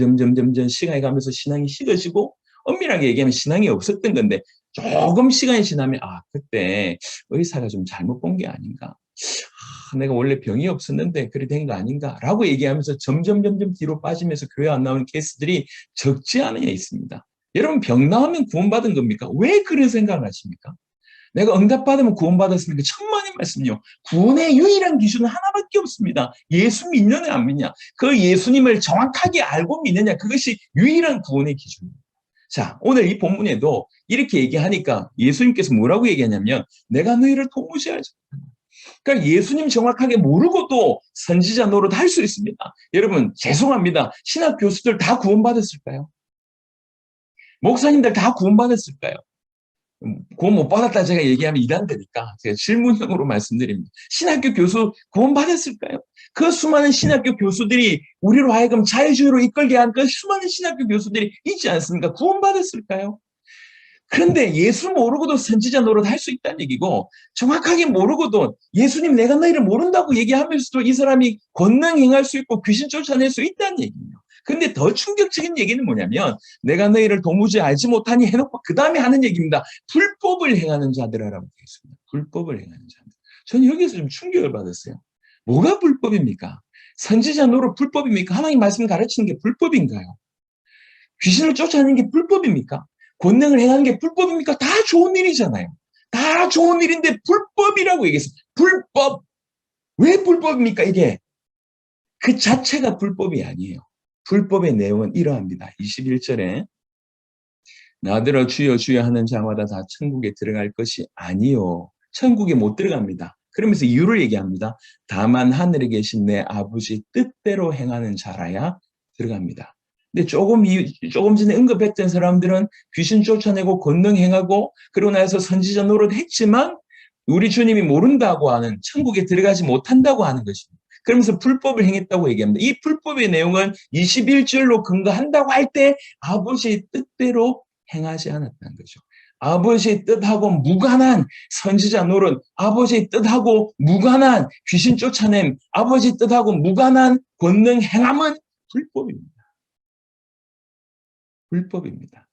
시간이 가면서 신앙이 식어지고 엄밀하게 얘기하면 신앙이 없었던 건데 조금 시간이 지나면 그때 의사가 좀 잘못 본 게 아닌가. 내가 원래 병이 없었는데 그래 된 거 아닌가라고 얘기하면서 점점 뒤로 빠지면서 교회 안 나오는 케이스들이 적지 않으냐 있습니다. 여러분 병 나오면 구원받은 겁니까? 왜 그런 생각을 하십니까? 내가 응답받으면 구원받았습니까? 천만의 말씀이요. 구원의 유일한 기준은 하나밖에 없습니다. 예수 믿느냐 안 믿냐. 그 예수님을 정확하게 알고 믿느냐. 그것이 유일한 구원의 기준입니다. 자, 오늘 이 본문에도 이렇게 얘기하니까 예수님께서 뭐라고 얘기하냐면 내가 너희를 도무지 알지 못한다. 그러니까 예수님 정확하게 모르고도 선지자 노릇 할 수 있습니다. 여러분 죄송합니다. 신학 교수들 다 구원받았을까요? 목사님들 다 구원받았을까요? 구원 못 받았다 제가 얘기하면 이단되니까 제가 질문형으로 말씀드립니다. 신학교 교수 구원 받았을까요? 그 수많은 신학교 교수들이 우리로 하여금 자유주의로 이끌게 한 그 수많은 신학교 교수들이 있지 않습니까? 구원 받았을까요? 그런데 예수 모르고도 선지자 노릇 할 수 있다는 얘기고 정확하게 모르고도 예수님 내가 너희를 모른다고 얘기하면서도 이 사람이 권능 행할 수 있고 귀신 쫓아낼 수 있다는 얘기예요. 근데 더 충격적인 얘기는 뭐냐면 내가 너희를 도무지 알지 못하니 해놓고 그 다음에 하는 얘기입니다. 불법을 행하는 자들이라고 되어 있습니다. 불법을 행하는 자들. 저는 여기서 좀 충격을 받았어요. 뭐가 불법입니까? 선지자 노릇 불법입니까? 하나님 말씀을 가르치는 게 불법인가요? 귀신을 쫓아내는 게 불법입니까? 권능을 행하는 게 불법입니까? 다 좋은 일이잖아요. 다 좋은 일인데 불법이라고 얘기했어요. 불법. 왜 불법입니까? 이게 그 자체가 불법이 아니에요. 불법의 내용은 이러합니다. 21절에 나더러 주여 주여 하는 자마다 다 천국에 들어갈 것이 아니요. 천국에 못 들어갑니다. 그러면서 이유를 얘기합니다. 다만 하늘에 계신 내 아버지 뜻대로 행하는 자라야 들어갑니다. 근데 조금 전에 언급했던 사람들은 귀신 쫓아내고 권능 행하고 그러고 나서 선지자 노릇 했지만 우리 주님이 모른다고 하는 천국에 들어가지 못한다고 하는 것입니다. 그러면서 불법을 행했다고 얘기합니다. 이 불법의 내용은 21절로 근거한다고 할 때 아버지의 뜻대로 행하지 않았다는 거죠. 아버지의 뜻하고 무관한 선지자 노릇, 아버지의 뜻하고 무관한 귀신 쫓아냄, 아버지의 뜻하고 무관한 권능 행함은 불법입니다. 불법입니다.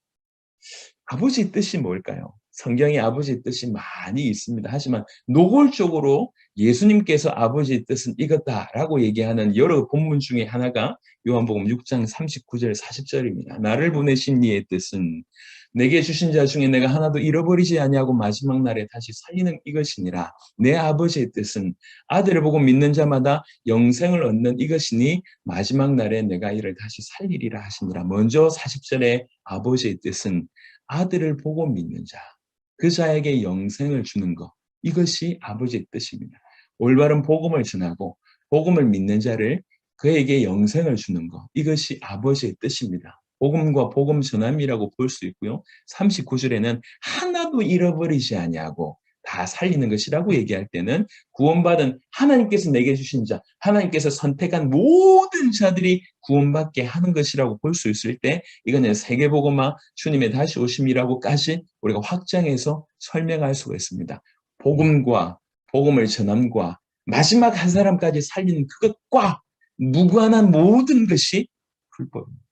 아버지의 뜻이 뭘까요? 성경에 아버지의 뜻이 많이 있습니다. 하지만 노골적으로 예수님께서 아버지의 뜻은 이것다라고 얘기하는 여러 본문 중에 하나가 요한복음 6장 39절 40절입니다. 나를 보내신 이의 뜻은 내게 주신 자 중에 내가 하나도 잃어버리지 아니하고 마지막 날에 다시 살리는 이것이니라. 내 아버지의 뜻은 아들을 보고 믿는 자마다 영생을 얻는 이것이니 마지막 날에 내가 이를 다시 살리리라 하시니라. 먼저 40절에 아버지의 뜻은 아들을 보고 믿는 자, 그 자에게 영생을 주는 것, 이것이 아버지의 뜻입니다. 올바른 복음을 전하고 복음을 믿는 자를 그에게 영생을 주는 것, 이것이 아버지의 뜻입니다. 복음과 복음 전함이라고 볼 수 있고요. 39절에는 하나도 잃어버리지 아니하고 다 살리는 것이라고 얘기할 때는 구원받은 하나님께서 내게 주신 자, 하나님께서 선택한 모든 자들이 구원받게 하는 것이라고 볼 수 있을 때 이거는 세계복음화 주님의 다시 오심이라고까지 우리가 확장해서 설명할 수가 있습니다. 복음과 복음을 전함과 마지막 한 사람까지 살리는 그것과 무관한 모든 것이 불법입니다.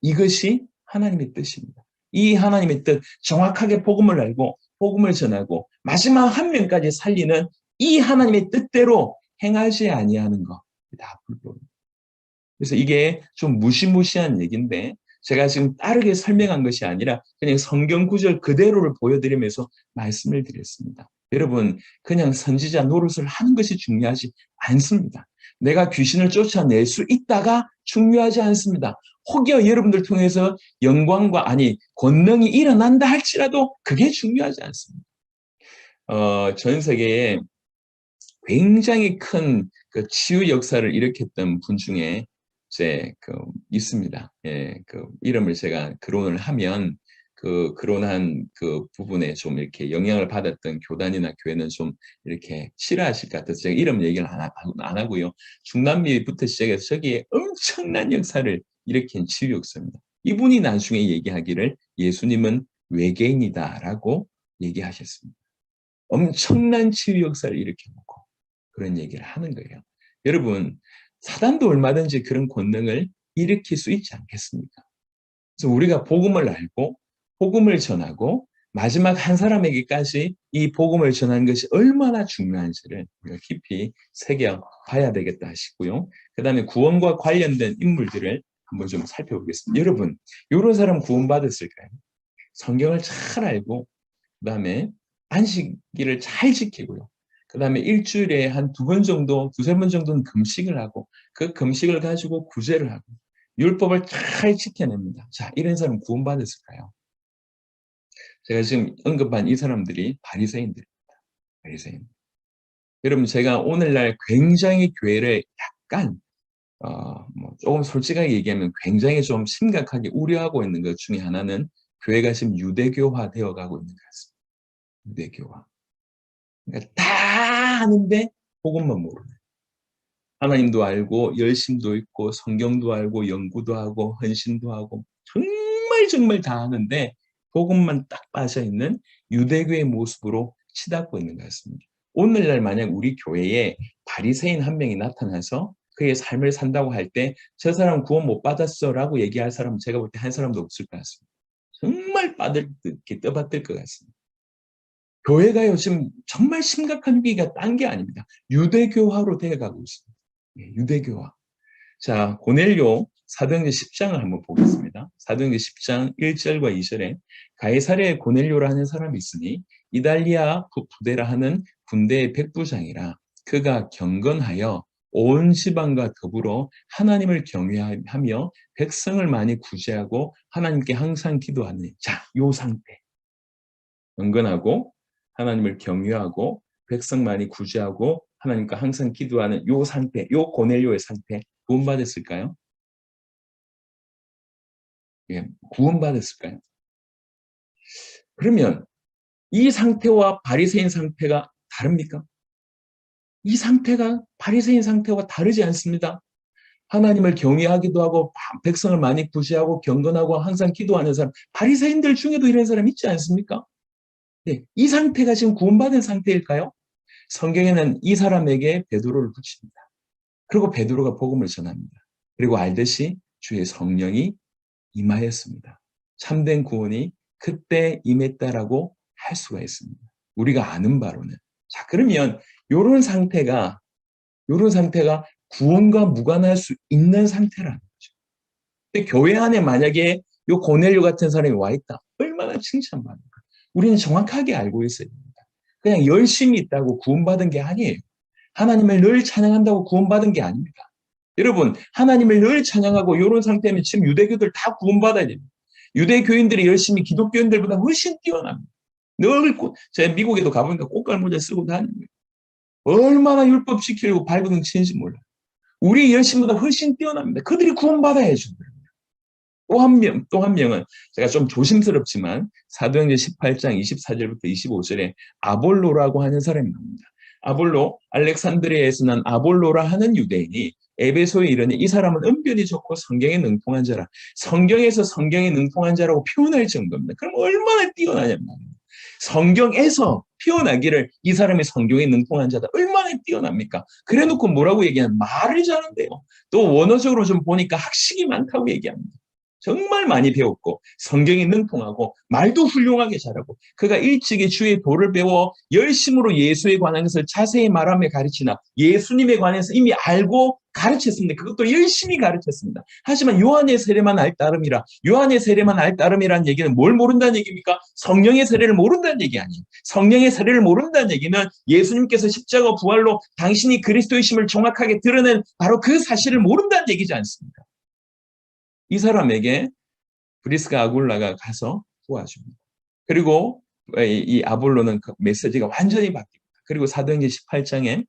이것이 하나님의 뜻입니다. 이 하나님의 뜻, 정확하게 복음을 알고 복음을 전하고 마지막 한 명까지 살리는 이 하나님의 뜻대로 행하지 아니하는 것, 다 불법입니다. 그래서 이게 좀 무시무시한 얘기인데 제가 지금 다르게 설명한 것이 아니라 그냥 성경 구절 그대로를 보여드리면서 말씀을 드렸습니다. 여러분, 그냥 선지자 노릇을 하는 것이 중요하지 않습니다. 내가 귀신을 쫓아낼 수 있다가 중요하지 않습니다. 혹여 여러분들 통해서 영광과 권능이 일어난다 할지라도 그게 중요하지 않습니다. 전 세계에 굉장히 큰 그 치유 역사를 일으켰던 분 중에 이제 있습니다. 예, 이름을 제가 거론을 하면 거론한 그 부분에 좀 이렇게 영향을 받았던 교단이나 교회는 좀 이렇게 싫어하실 것 같아서 제가 이름 얘기를 안 하고요. 중남미부터 시작해서 저기에 엄청난 역사를 일으킨 치유 역사입니다. 이분이 나중에 얘기하기를 예수님은 외계인이다라고 얘기하셨습니다. 엄청난 치유 역사를 일으켜놓고 그런 얘기를 하는 거예요. 여러분, 사단도 얼마든지 그런 권능을 일으킬 수 있지 않겠습니까? 그래서 우리가 복음을 알고 복음을 전하고 마지막 한 사람에게까지 이 복음을 전하는 것이 얼마나 중요한지를 우리가 깊이 새겨봐야 되겠다 하시고요. 그 다음에 구원과 관련된 인물들을 한번 좀 살펴보겠습니다. 여러분, 이런 사람 구원받았을까요? 성경을 잘 알고 그 다음에 안식일을 잘 지키고요. 그 다음에 일주일에 한 2번 정도, 2-3번 정도는 금식을 하고 그 금식을 가지고 구제를 하고 율법을 잘 지켜냅니다. 자, 이런 사람 구원받았을까요? 제가 지금 언급한 이 사람들이 바리새인들입니다. 바리새인. 여러분, 제가 오늘날 굉장히 교회를 약간 조금 솔직하게 얘기하면 굉장히 좀 심각하게 우려하고 있는 것 중에 하나는 교회가 지금 유대교화 되어 가고 있는 것 같습니다. 유대교화. 그러니까 다 아는데 복음만 모르는. 하나님도 알고 열심도 있고 성경도 알고 연구도 하고 헌신도 하고 정말 다 아는데 복음만 딱 빠져있는 유대교의 모습으로 치닫고 있는 것 같습니다. 오늘날 만약 우리 교회에 바리새인 한 명이 나타나서 그의 삶을 산다고 할 때 저 사람 구원 못 받았어 라고 얘기할 사람은 제가 볼 때 한 사람도 없을 것 같습니다. 정말 떠받들 것 같습니다. 교회가 요즘 정말 심각한 위기가 딴 게 아닙니다. 유대교화로 되어가고 있습니다. 유대교화. 자, 고넬료 사도행전 10장을 한번 보겠습니다. 사도행전 10장 1절과 2절에 가이사랴에 고넬료라는 사람이 있으니 이달리아 부대라 하는 군대의 백부장이라 그가 경건하여 온 지방과 더불어 하나님을 경외하며 백성을 많이 구제하고 하나님께 항상 기도하는 자, 요 상태. 경건하고 하나님을 경외하고 백성 많이 구제하고 하나님과 항상 기도하는 요 상태, 요 고넬료의 상태 구원받았을까요? 예, 구원받았을까요? 그러면 이 상태와 바리새인 상태가 다릅니까? 이 상태가 바리새인 상태와 다르지 않습니다. 하나님을 경외하기도 하고 백성을 많이 구제하고 경건하고 항상 기도하는 사람, 바리새인들 중에도 이런 사람 있지 않습니까? 네, 이 상태가 지금 구원받은 상태일까요? 성경에는 이 사람에게 베드로를 붙입니다. 그리고 베드로가 복음을 전합니다. 그리고 알듯이 주의 성령이 임하였습니다. 참된 구원이 그때 임했다라고 할 수가 있습니다. 우리가 아는 바로는. 자, 그러면 요런 상태가 구원과 무관할 수 있는 상태라는 거죠. 근데 교회 안에 만약에 요 고넬료 같은 사람이 와 있다. 얼마나 칭찬받을까. 우리는 정확하게 알고 있어야 됩니다. 그냥 열심히 있다고 구원받은 게 아니에요. 하나님을 늘 찬양한다고 구원받은 게 아닙니다. 여러분, 하나님을 늘 찬양하고 이런 상태면 지금 유대교들 다 구원받아야 됩니다. 유대교인들이 열심히 기독교인들보다 훨씬 뛰어납니다. 늘, 제가 미국에도 가보니까 꽃갈모자 쓰고 다니는 거예요. 얼마나 율법 지키려고 발버둥 치는지 몰라요. 우리 열심보다 훨씬 뛰어납니다. 그들이 구원받아야죠. 또 한 명은 제가 좀 조심스럽지만 사도행전 18장 24절부터 25절에 아볼로라고 하는 사람이 나옵니다. 아볼로, 알렉산드리아에서 난 아볼로라 하는 유대인이 에베소에 이르니 이 사람은 은변이 좋고 성경에 능통한 자라. 성경에서 성경에 능통한 자라고 표현할 정도입니다. 그럼 얼마나 뛰어나냐면 성경에서 표현하기를 이 사람이 성경에 능통한 자다. 얼마나 뛰어납니까? 그래놓고 뭐라고 얘기하면 말을 잘한대요. 또 원어적으로 좀 보니까 학식이 많다고 얘기합니다. 정말 많이 배웠고 성경이 능통하고 말도 훌륭하게 잘하고 그가 일찍이 주의 도를 배워 열심으로 예수에 관한 것을 자세히 말하며 가르치나 예수님에 관해서 이미 알고 가르쳤습니다. 그것도 열심히 가르쳤습니다. 하지만 요한의 세례만 알 따름이라 요한의 세례만 알 따름이라는 얘기는 뭘 모른다는 얘기입니까? 성령의 세례를 모른다는 얘기 아니에요. 성령의 세례를 모른다는 얘기는 예수님께서 십자가 부활로 당신이 그리스도이심을 정확하게 드러낸 바로 그 사실을 모른다는 얘기지 않습니까? 이 사람에게 브리스가 아굴라가 가서 도와줍니다. 그리고 이 아볼로는 그 메시지가 완전히 바뀝니다. 그리고 사도행전 18장에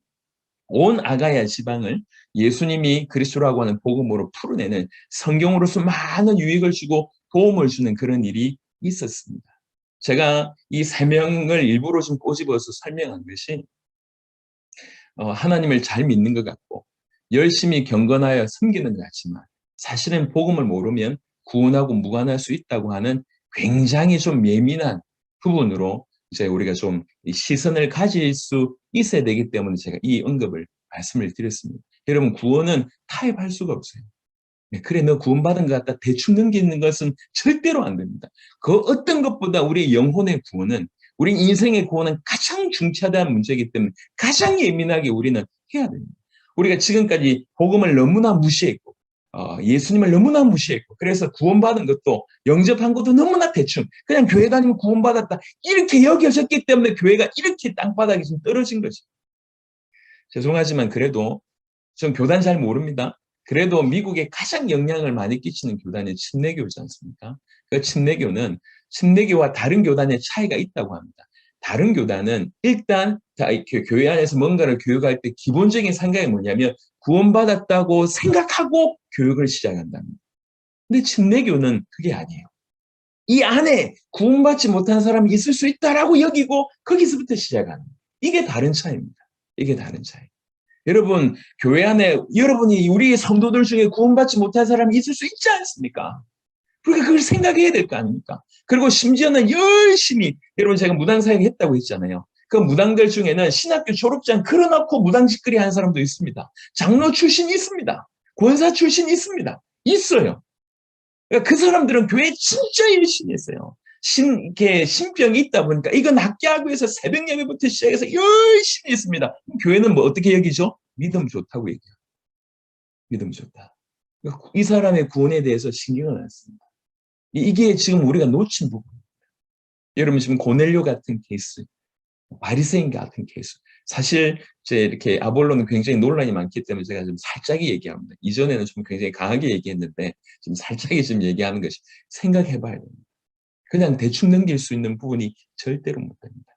온 아가야 지방을 예수님이 그리스도라고 하는 복음으로 풀어내는 성경으로서 많은 유익을 주고 도움을 주는 그런 일이 있었습니다. 제가 이 세 명을 일부러 좀 꼬집어서 설명한 것이 하나님을 잘 믿는 것 같고 열심히 경건하여 섬기는 것 같지만 사실은 복음을 모르면 구원하고 무관할 수 있다고 하는 굉장히 좀 예민한 부분으로 이제 우리가 좀 시선을 가질 수 있어야 되기 때문에 제가 이 언급을 말씀을 드렸습니다. 여러분 구원은 타협할 수가 없어요. 그래 너 구원받은 것 같다 대충 넘기는 것은 절대로 안 됩니다. 그 어떤 것보다 우리 영혼의 구원은 우리 인생의 구원은 가장 중차대한 문제이기 때문에 가장 예민하게 우리는 해야 됩니다. 우리가 지금까지 복음을 너무나 무시했고 예수님을 너무나 무시했고 그래서 구원받은 것도 영접한 것도 너무나 대충 그냥 교회 다니면 구원받았다 이렇게 여겨졌기 때문에 교회가 이렇게 땅바닥에 좀 떨어진 거죠. 죄송하지만 그래도 전 교단 잘 모릅니다. 그래도 미국에 가장 영향을 많이 끼치는 교단이 침례교지 않습니까? 그 침례교는 침례교와 다른 교단의 차이가 있다고 합니다. 다른 교단은 일단 교회 안에서 뭔가를 교육할 때 기본적인 생각이 뭐냐면 구원받았다고 생각하고 교육을 시작한답니다. 근데 침례교는 그게 아니에요. 이 안에 구원받지 못한 사람이 있을 수 있다라고 여기고 거기서부터 시작하는 이게 다른 차이입니다. 이게 다른 차이. 여러분 교회 안에 여러분이 우리 성도들 중에 구원받지 못한 사람이 있을 수 있지 않습니까? 그러니까 그걸 생각해야 될 거 아닙니까? 그리고 심지어는 열심히 여러분 제가 무당 사역했다고 했잖아요. 그 무당들 중에는 신학교 졸업장 걸어놓고 무당 짓거리 하는 사람도 있습니다. 장로 출신 있습니다. 권사 출신 있습니다. 있어요. 그러니까 그 사람들은 교회 진짜 열심히 했어요. 이렇게 신병이 있다 보니까 이거 낫게 하기 위해서 새벽 예배부터 시작해서 열심히 했습니다. 교회는 뭐 어떻게 여기죠? 믿음 좋다고 얘기해요. 믿음 좋다. 이 사람의 구원에 대해서 신경을 안 씁니다. 이게 지금 우리가 놓친 부분입니다. 여러분 지금 고넬료 같은 케이스, 바리새인 같은 케이스. 사실 제 이렇게 아볼로는 굉장히 논란이 많기 때문에 제가 좀 살짝이 얘기합니다. 이전에는 좀 굉장히 강하게 얘기했는데 좀 살짝이 좀 얘기하는 것이 생각해봐야 됩니다. 그냥 대충 넘길 수 있는 부분이 절대로 못 됩니다.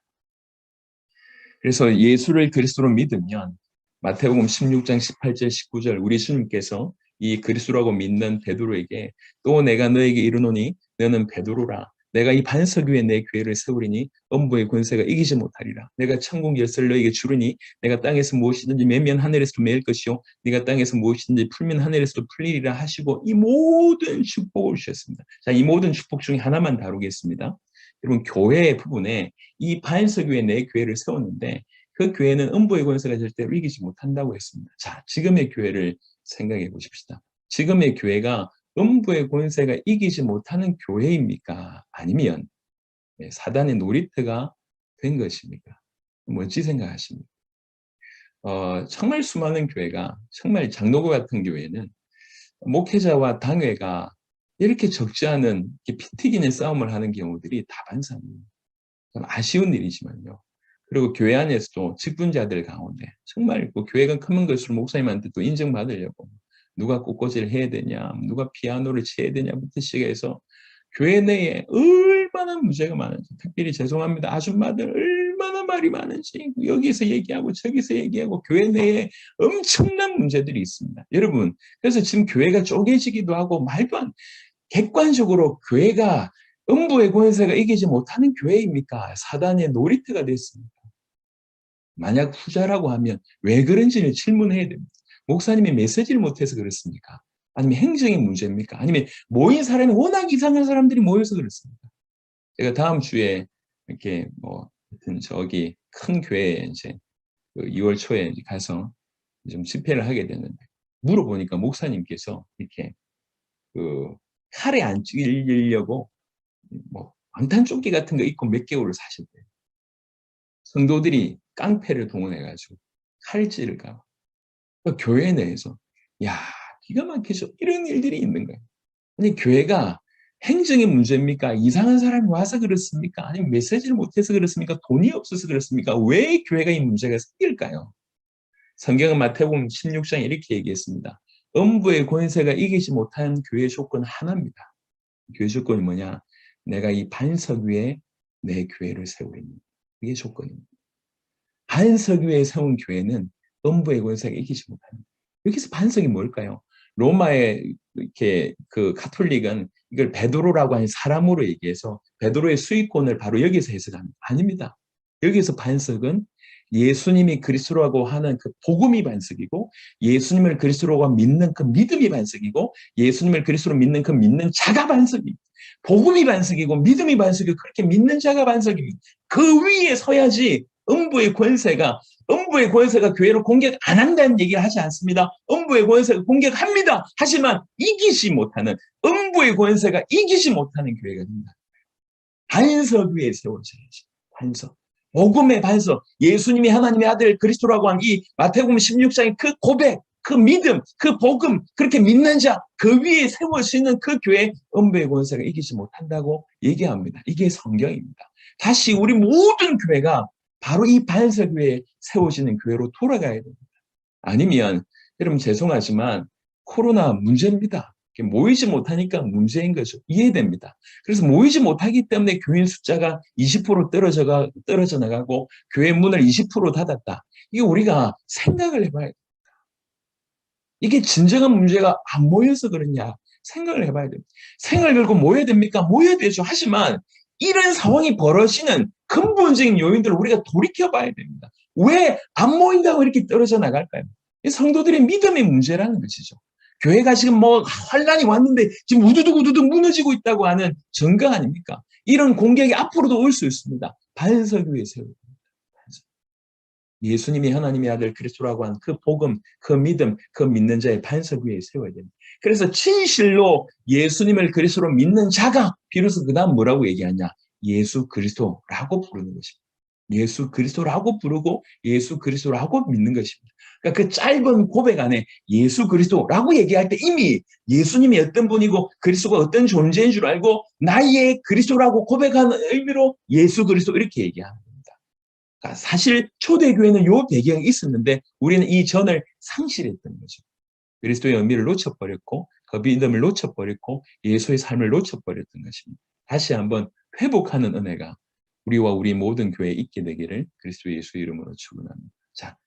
그래서 예수를 그리스도로 믿으면 마태복음 16장 18절 19절 우리 주님께서 이 그리스도라고 믿는 베드로에게 또 내가 너에게 이르노니 너는 베드로라 내가 이 반석 위에 내 교회를 세우리니 음부의 권세가 이기지 못하리라. 내가 천국 열쇠를 너에게 주르니 내가 땅에서 무엇이든지 매면 하늘에서도 매일 것이요 네가 땅에서 무엇이든지 풀면 하늘에서도 풀리리라 하시고 이 모든 축복을 주셨습니다. 자, 이 모든 축복 중에 하나만 다루겠습니다. 여러분 교회의 부분에 이 반석 위에 내 교회를 세웠는데 그 교회는 음부의 권세가 절대로 이기지 못한다고 했습니다. 자, 지금의 교회를 생각해 보십시다. 지금의 교회가 음부의 권세가 이기지 못하는 교회입니까? 아니면 사단의 놀이터가 된 것입니까? 뭔지 생각하십니까? 정말 수많은 교회가 정말 장로교 같은 교회는 목회자와 당회가 이렇게 적지 않은 피 튀기는 싸움을 하는 경우들이 다반사입니다. 참 아쉬운 일이지만요. 그리고 교회 안에서도 직분자들 가운데 정말 그 교회가 크면 클수록 목사님한테 또 인정받으려고 누가 꽃꽂이를 해야 되냐, 누가 피아노를 쳐야 되냐부터 시작해서 교회 내에 얼마나 문제가 많은지, 특별히 죄송합니다. 아줌마들 얼마나 말이 많은지 여기서 얘기하고 저기서 얘기하고 교회 내에 엄청난 문제들이 있습니다. 여러분, 그래서 지금 교회가 쪼개지기도 하고 말도 안 객관적으로 교회가 음부의 권세가 이기지 못하는 교회입니까? 사단의 놀이터가 됐습니다. 만약 후자라고 하면 왜 그런지를 질문해야 됩니다. 목사님이 메시지를 못해서 그렇습니까? 아니면 행정의 문제입니까? 아니면 모인 사람이 워낙 이상한 사람들이 모여서 그렇습니까? 제가 다음 주에 이렇게 저기 큰 교회에 이제 2월 초에 가서 좀 집회를 하게 됐는데 물어보니까 목사님께서 이렇게 그 칼에 안 찔리려고 방탄조끼 같은 거 입고 몇 개월을 사셨대요. 성도들이 깡패를 동원해가지고 칼질을까 봐. 교회 내에서 야 기가 막히죠. 이런 일들이 있는 거예요. 아니 교회가 행정의 문제입니까? 이상한 사람이 와서 그렇습니까? 아니면 메시지를 못해서 그렇습니까? 돈이 없어서 그렇습니까? 왜 교회가 이 문제가 생길까요? 성경은 마태복음 16장에 이렇게 얘기했습니다. 음부의 권세가 이기지 못한 교회 조건 하나입니다. 교회 조건이 뭐냐? 내가 이 반석 위에 내 교회를 세우리니. 이게 조건입니다. 반석 위에 세운 교회는 음부의 권세가 이기지 못합니다. 여기서 반석이 뭘까요? 로마의 이렇게 그 가톨릭은 이걸 베드로라고 하는 사람으로 얘기해서 베드로의 수익권을 바로 여기서 해석합니다. 아닙니다. 여기서 반석은 예수님이 그리스도라고 하는 그 복음이 반석이고 예수님을 그리스도라고 믿는 그 믿음이 반석이고 예수님을 그리스도로 믿는 그 믿는 자가 반석입니다. 복음이 반석이고 믿음이 반석이고 그렇게 믿는 자가 반석입니다. 그 위에 서야지 음부의 권세가 교회를 공격 안 한다는 얘기를 하지 않습니다. 음부의 권세가 공격합니다. 하지만 이기지 못하는 음부의 권세가 이기지 못하는 교회가 된다. 반석 위에 세워져야지. 반석. 복음의 반석. 예수님이 하나님의 아들 그리스도라고 한 이 마태복음 16장의 그 고백, 그 믿음, 그 복음, 그렇게 믿는 자, 그 위에 세울 수 있는 그 교회 음부의 권세가 이기지 못한다고 얘기합니다. 이게 성경입니다. 다시 우리 모든 교회가 바로 이 반석 위에 세워지는 교회로 돌아가야 됩니다. 아니면 여러분 죄송하지만 코로나 문제입니다. 모이지 못하니까 문제인 거죠. 이해됩니다. 그래서 모이지 못하기 때문에 교인 숫자가 20% 떨어져 나가고 교회 문을 20% 닫았다. 이거 우리가 생각을 해봐야 됩니다. 이게 진정한 문제가 안 모여서 그러냐 생각을 해봐야 됩니다. 생을 걸고 모여야 됩니까? 모여야 되죠. 하지만 이런 상황이 벌어지는 근본적인 요인들을 우리가 돌이켜봐야 됩니다. 왜 안 모인다고 이렇게 떨어져 나갈까요? 성도들의 믿음의 문제라는 것이죠. 교회가 지금 환란이 왔는데 지금 우두둑 무너지고 있다고 하는 증거 아닙니까? 이런 공격이 앞으로도 올 수 있습니다. 반석 위에 세우고 예수님이 하나님의 아들 그리스도라고 한 그 복음, 그 믿음, 그 믿는 자의 반석 위에 세워야 됩니다. 그래서 진실로 예수님을 그리스도로 믿는 자가 비로소 그 다음 뭐라고 얘기하냐? 예수 그리스도라고 부르는 것입니다. 예수 그리스도라고 부르고 예수 그리스도라고 믿는 것입니다. 그러니까 그 짧은 고백 안에 예수 그리스도라고 얘기할 때 이미 예수님이 어떤 분이고 그리스도가 어떤 존재인 줄 알고 나의 그리스도라고 고백하는 의미로 예수 그리스도 이렇게 얘기합니다. 그러니까 사실 초대교회는 이 배경이 있었는데 우리는 이 전을 상실했던 거죠. 그리스도의 의미를 놓쳐버렸고 그 믿음을 놓쳐버렸고 예수의 삶을 놓쳐버렸던 것입니다. 다시 한번 회복하는 은혜가 우리와 우리 모든 교회에 있게 되기를 그리스도 예수 이름으로 축원합니다. 자,